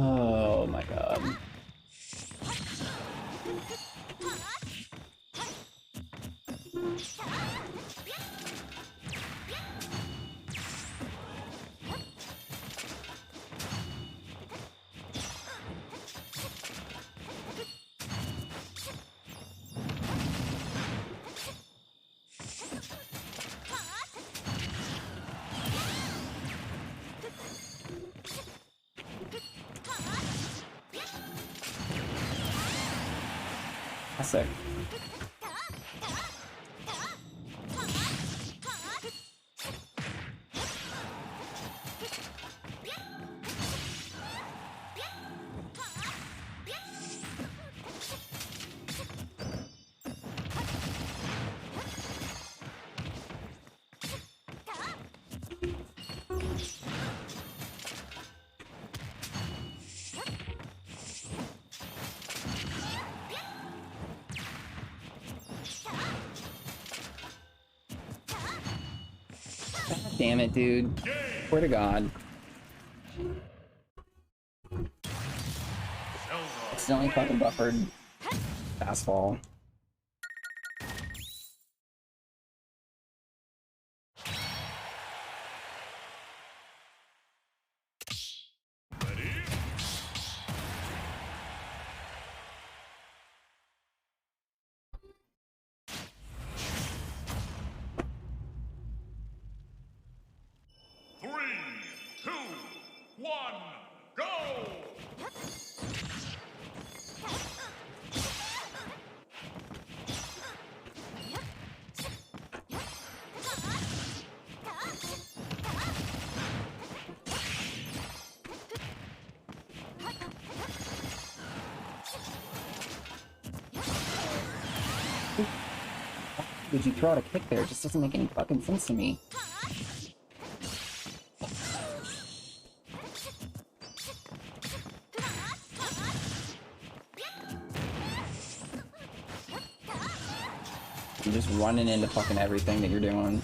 Oh my god. Classic. God damn it, dude. Swear to God. Accidentally fucking buffered fastball. Would you throw out a kick there? It just doesn't make any fucking sense to me. You're just running into fucking everything that you're doing.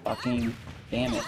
Fucking damn it.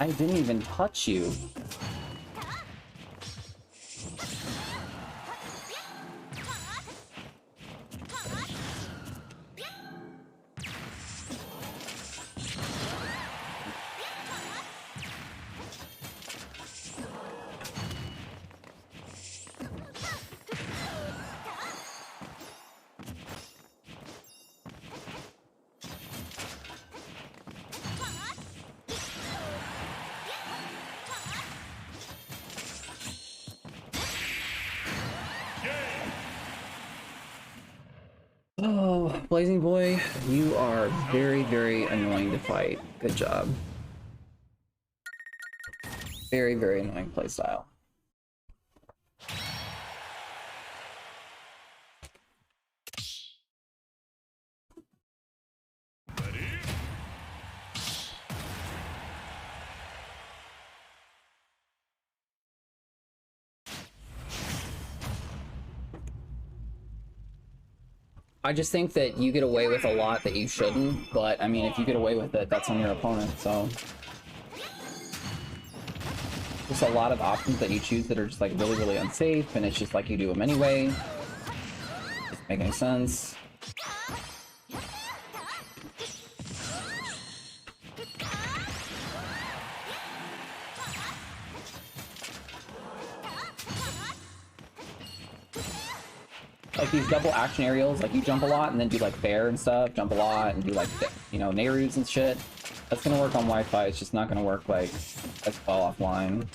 I didn't even touch you. Oh, Blazing Boy, you are very, very annoying to fight. Good job. Very, very annoying playstyle. I just think that you get away with a lot that you shouldn't, but I mean, if you get away with it, that's on your opponent, so. Just a lot of options that you choose that are just like really, really unsafe, and it's just like you do them anyway. Doesn't make any sense. Like these double action aerials, like you jump a lot and then do like fair and stuff, jump a lot and do like, you know, Nehrus and shit. That's gonna work on Wi-Fi, it's just not gonna work like as well offline.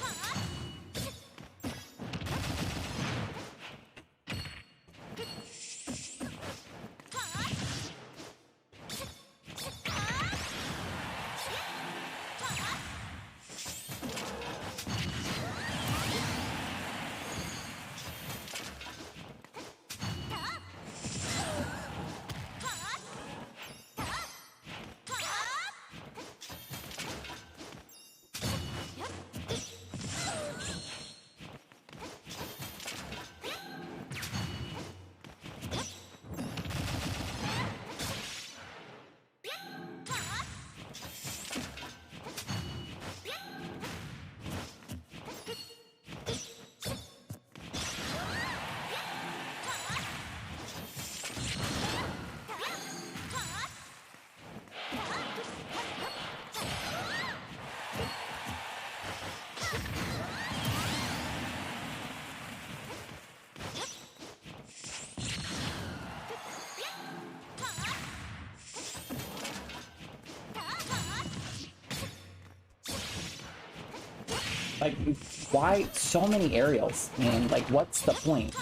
Like, why so many aerials? Man, like, what's the point?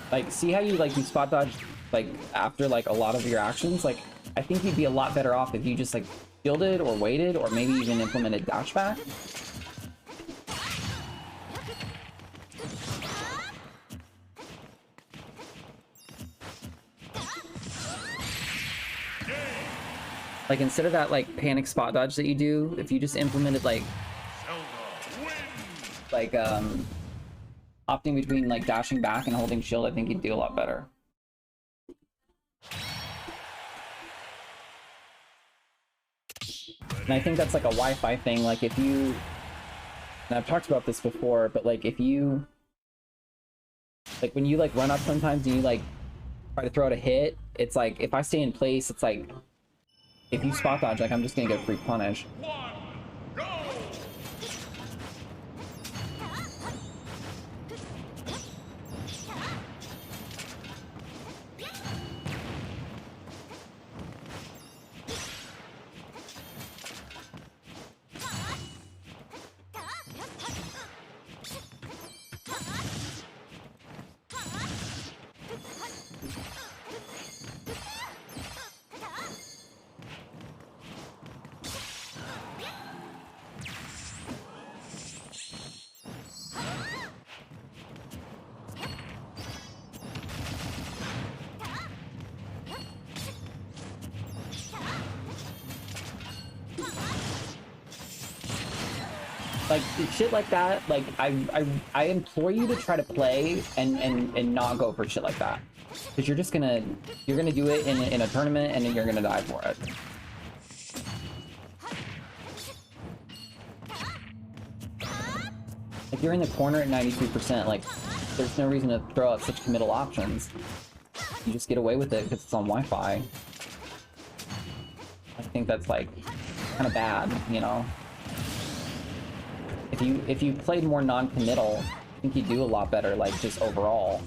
Like, see how you, like, you spot dodge, like, after, like, a lot of your actions? Like, I think you'd be a lot better off if you just, like, shielded or waited or maybe even implemented dash back. Like, instead of that, like, panic spot dodge that you do, if you just implemented, like, opting between, like, dashing back and holding shield, I think you'd do a lot better. And I think that's, like, a Wi-Fi thing. Like, if you... And I've talked about this before, but, like, if you... Like, when you, like, run up sometimes and you, like, try to throw out a hit, it's like, if I stay in place, it's like... If you spot dodge, like, I'm just gonna get free punish. Like, shit like that, like, I implore you to try to play and not go for shit like that. Because you're just gonna, you're gonna do it in a tournament and then you're gonna die for it. If you're in the corner at 93%, like, there's no reason to throw out such committal options. You just get away with it because it's on Wi-Fi. I think that's, like, kind of bad, you know? If you played more non-committal, I think you'd do a lot better, like, just overall.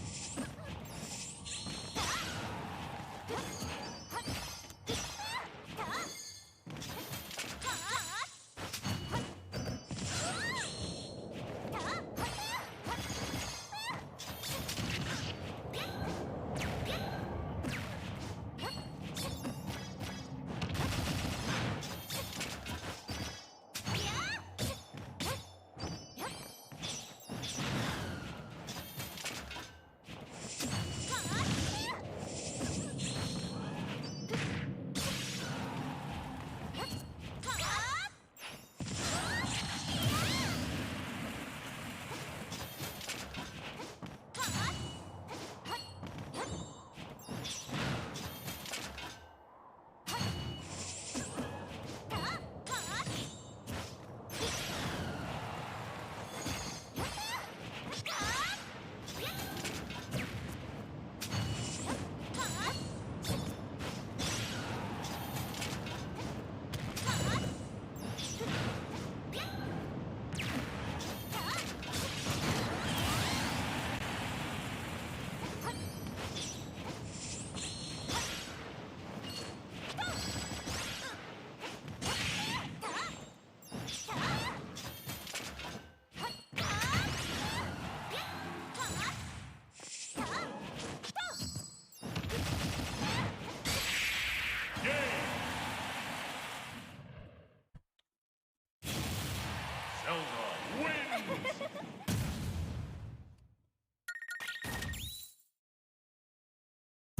Zelda wins!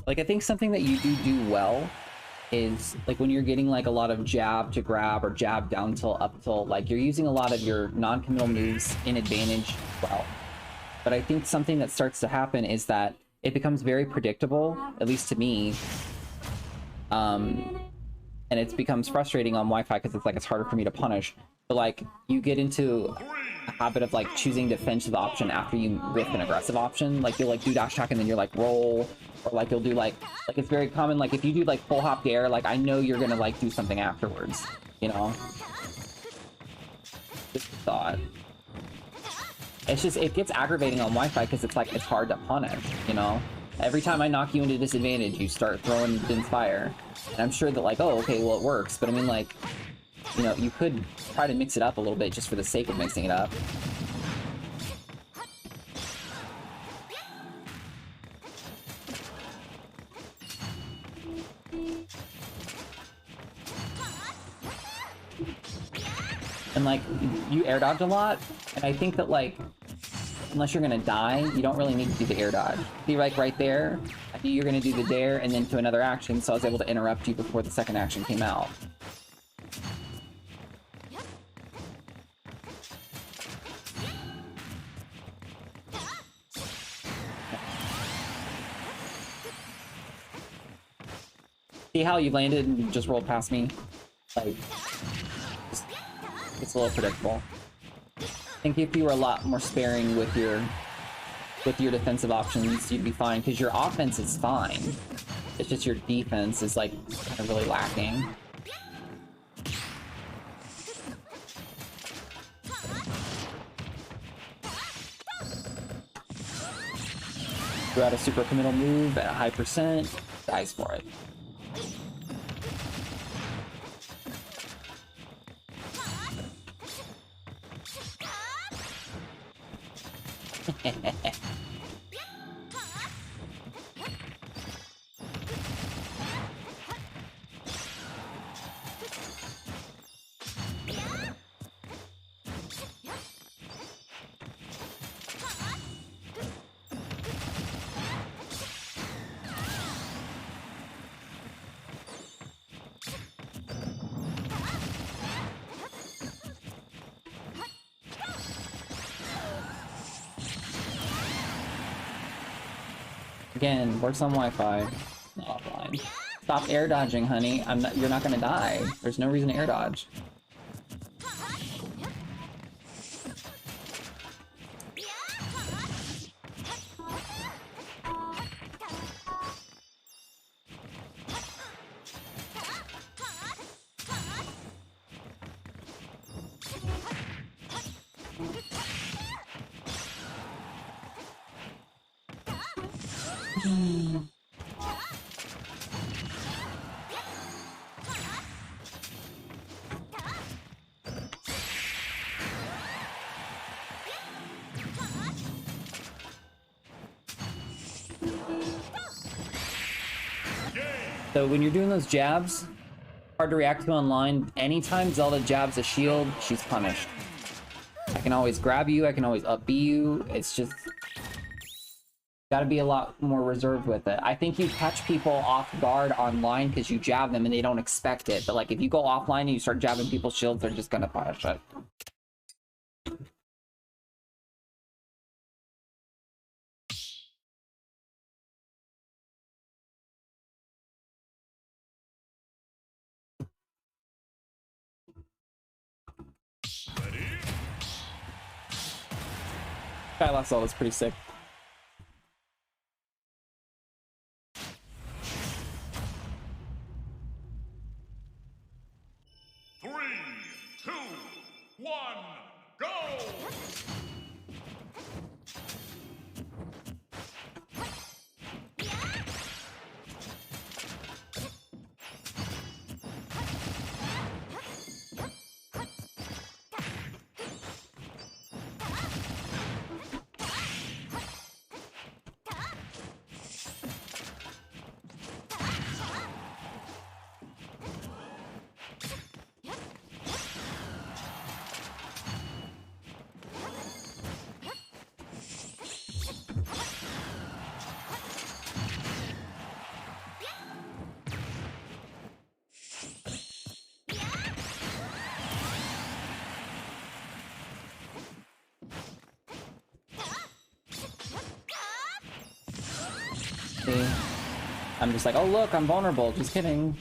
Like, I think something that you do well is like when you're getting like a lot of jab to grab or jab down till up till, like, you're using a lot of your non-committal moves in advantage well. But I think something that starts to happen is that it becomes very predictable, at least to me. And it becomes frustrating on Wi-Fi because it's like it's harder for me to punish. But like you get into a habit of like choosing defensive option after you whiff an aggressive option. Like you'll like do dash attack and then you're like roll, or like you'll do like it's very common. Like if you do like full hop dare, like I know you're gonna like do something afterwards. You know. Just a thought. It's just, it gets aggravating on Wi-Fi because it's like it's hard to punish. You know. Every time I knock you into disadvantage, you start throwing Din's Fire. And I'm sure that like, oh, okay, well, it works. But I mean, like, you know, you could try to mix it up a little bit just for the sake of mixing it up. And like, you air dodge a lot. And I think that like, unless you're gonna die, you don't really need to do the air dodge. See, like right there, I knew you were gonna do the dare and then to another action, so I was able to interrupt you before the second action came out. See how you landed and you just rolled past me? Like, it's a little predictable. I think if you were a lot more sparing with your defensive options, you'd be fine, because your offense is fine. It's just your defense is like kind of really lacking. Throw out a super committal move at a high percent, dies for it. Again, works on Wi-Fi, not offline. Stop air dodging, honey. You're not gonna die. There's no reason to air dodge. So when you're doing those jabs, hard to react to online. Anytime Zelda jabs a shield, she's punished. I can always grab you, I can always up B you. It's just gotta be a lot more reserved with it. I think you catch people off guard online because you jab them and they don't expect it. But like if you go offline and you start jabbing people's shields, they're just gonna punish it. Skylock Zelda is pretty sick. Three, two, one, go! See? I'm just like, oh look, I'm vulnerable. Just kidding.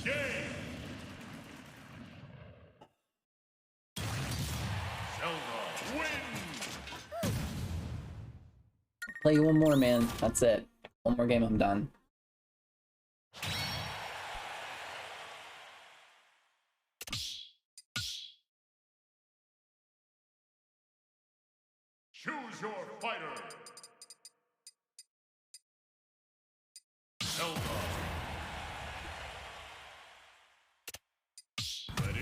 Game! Zelda wins! Play you one more, man. That's it. One more game, I'm done. Choose your fighter! Zelda! Ready?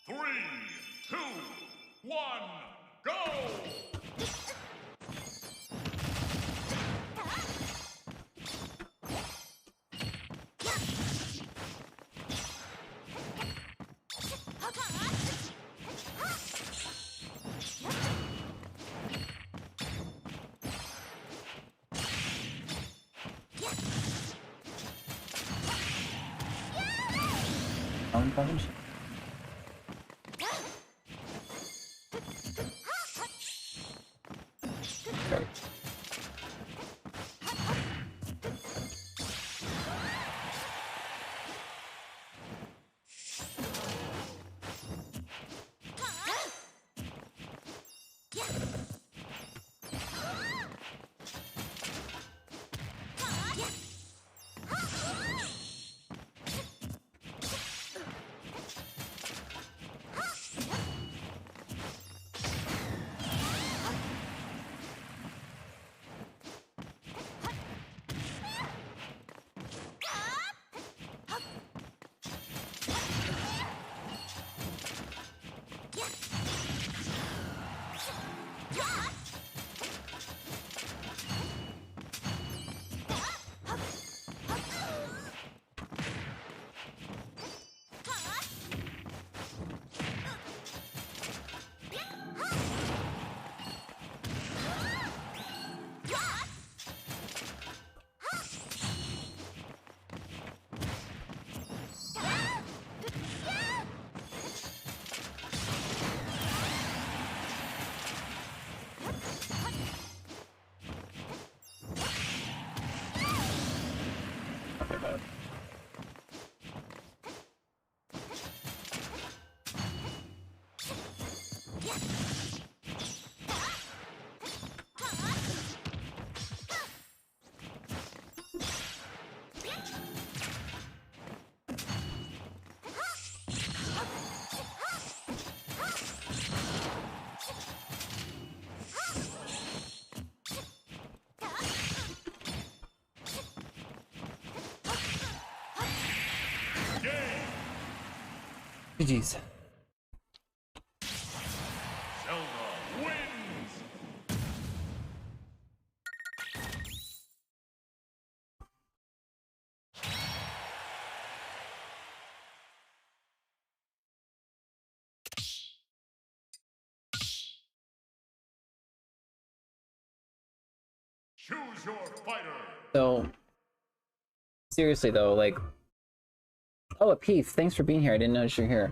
Three, two, one, go! Down punch. Okay. GG's. Zelda wins. Choose your fighter. So seriously though, like, oh, Peace, thanks for being here. I didn't notice you're here.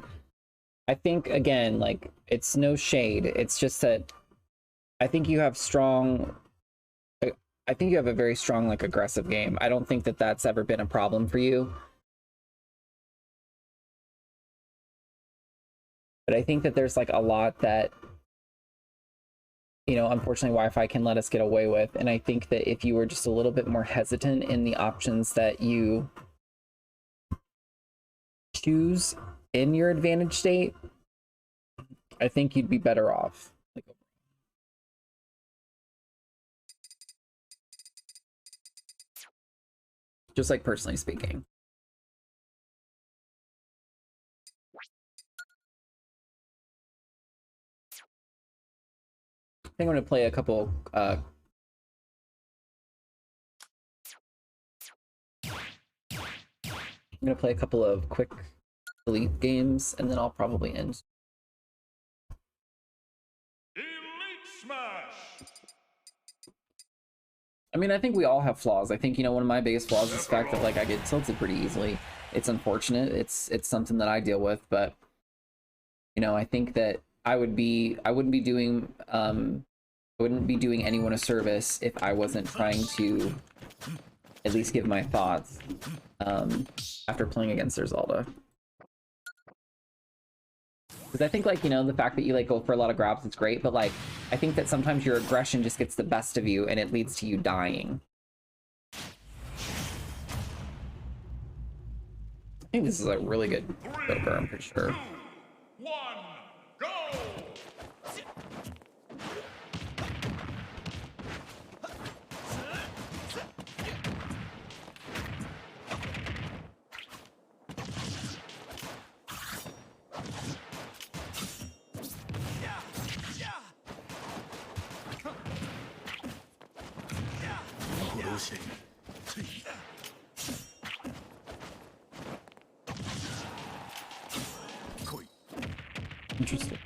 I think again, like, it's no shade. It's just that I think you have strong. I think you have a very strong, like, aggressive game. I don't think that that's ever been a problem for you. But I think that there's like a lot that, you know, unfortunately Wi-Fi can let us get away with. And I think that if you were just a little bit more hesitant in the options that you choose in your advantage state, I think you'd be better off. Just like personally speaking. I think I'm going to play a couple I'm going to play a couple of quick elite games, and then I'll probably end. Elite Smash. I mean, I think we all have flaws. I think, you know, one of my biggest flaws is the fact that, like, I get tilted pretty easily. It's unfortunate. It's something that I deal with, but, you know, I think that I wouldn't be doing anyone a service if I wasn't trying to at least give my thoughts after playing against their Zelda. Because I think, like, you know, the fact that you, like, go for a lot of grabs, it's great, but, like, I think that sometimes your aggression just gets the best of you and it leads to you dying. I think this is a really good Joker, I'm pretty sure. 2, 1, go! Interesting.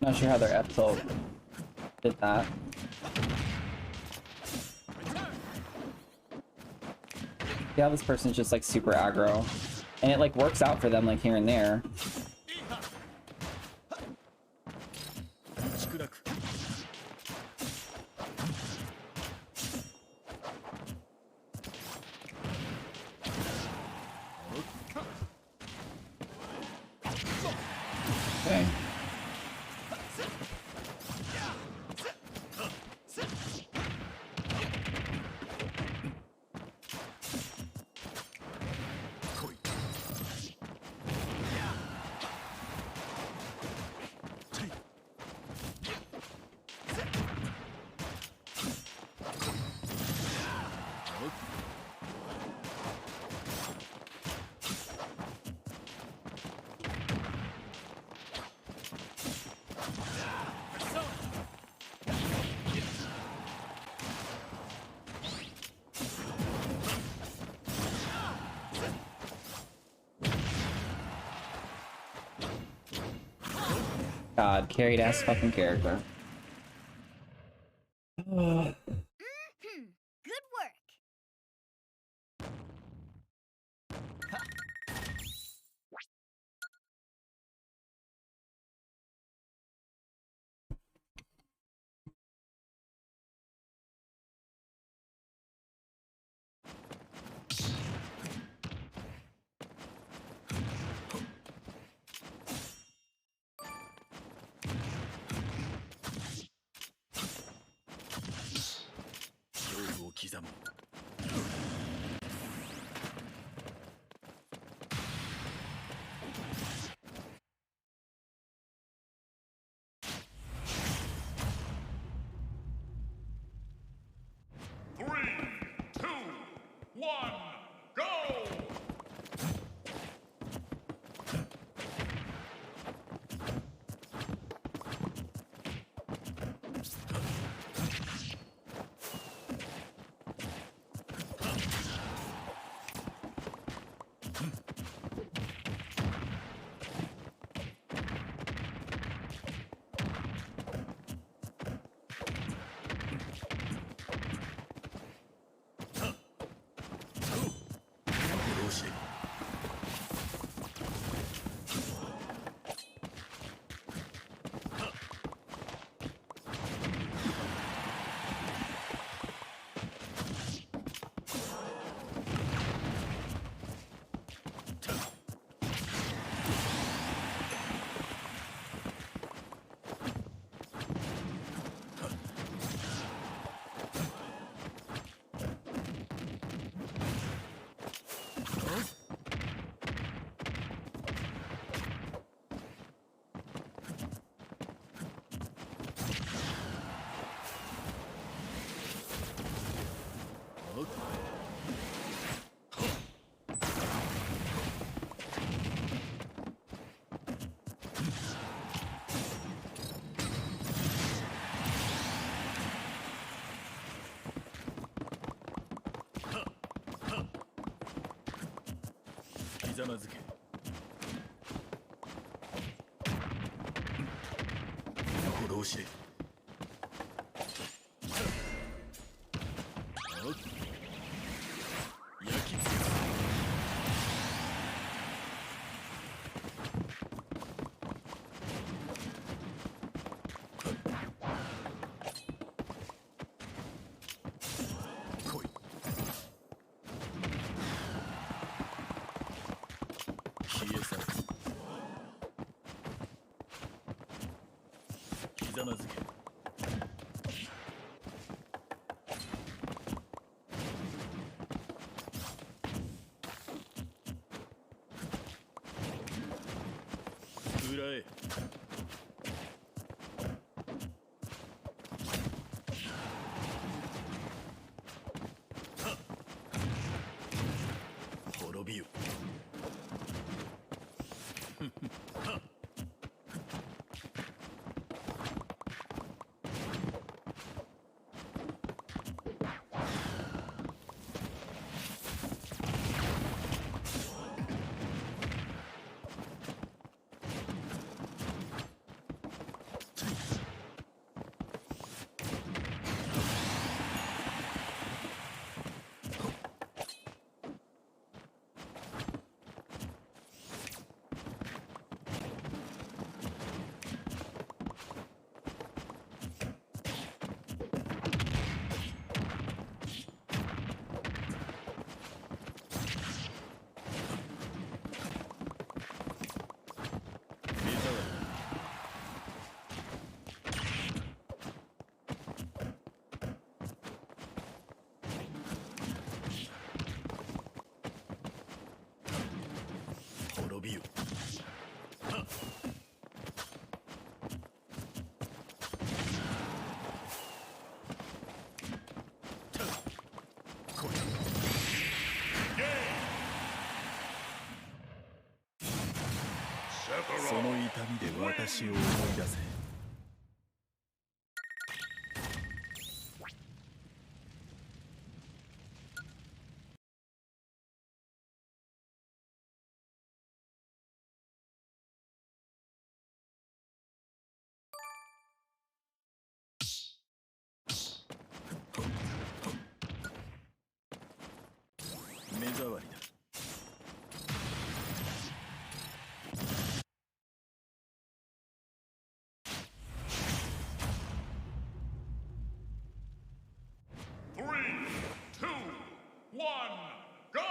Not sure how their F tilt did that. Yeah, this person's just like super aggro, and it like works out for them like here and there. Okay. God, carried ass fucking character. Good work. 勝負を刻む。 3, 2, 1, go!ひざまずけ。殺して。焼き付けた。来い。消え去れ。ひざまずけ。裏へ。滅びよ。滅びよ。その痛みで私を思い出せ。one, go!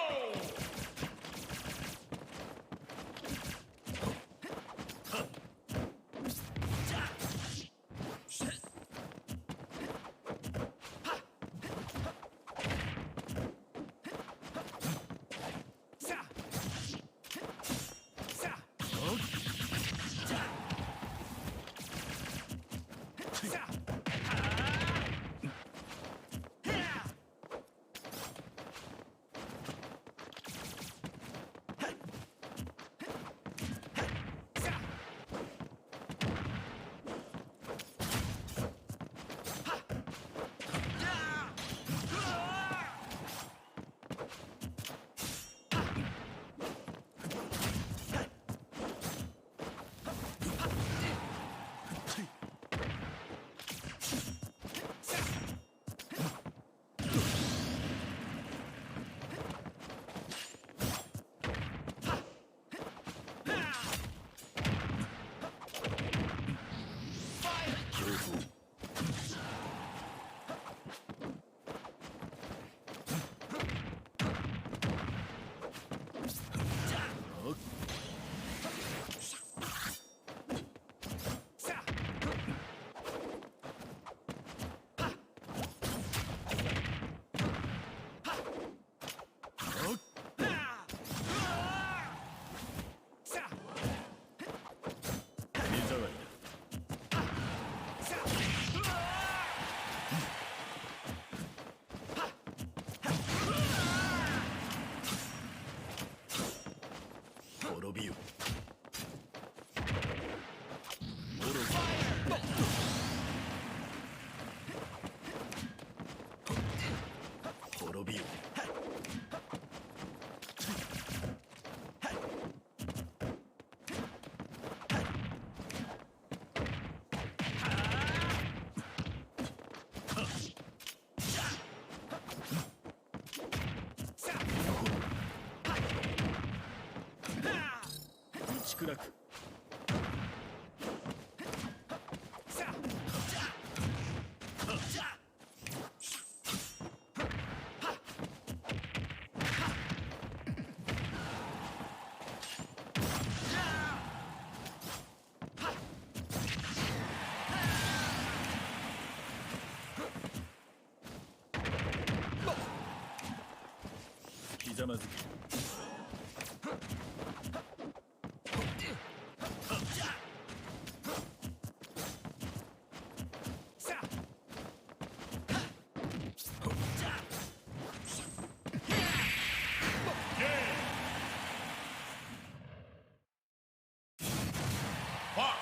Fox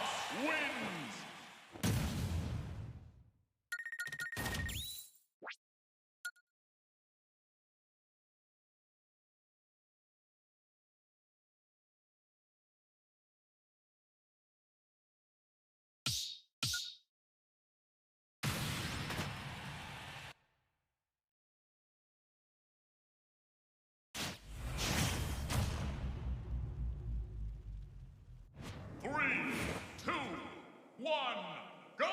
wins! Three, two, one, go!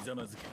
ひざまずけ。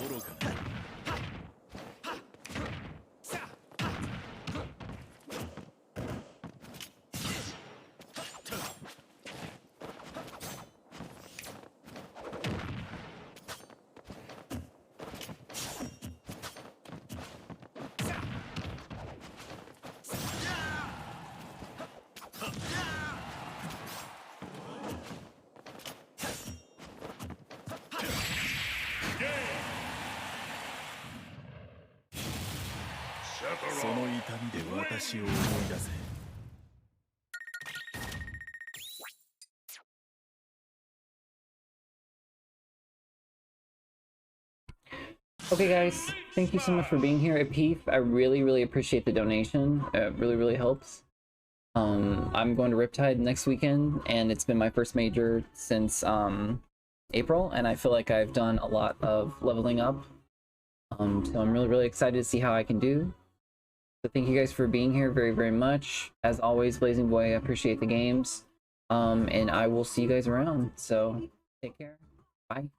愚かな。その痛みで私を思い出せ。Okay, guys, thank you so much for being here at Peef. I really appreciate the donation. It really helps. I'm going to Riptide next weekend, and it's been my first major since April, and I feel like I've done a lot of leveling up. So I'm really excited to see how I can do. So thank you guys for being here very much. As always, Blazing Boy, I appreciate the games. And I will see you guys around. So take care. Bye.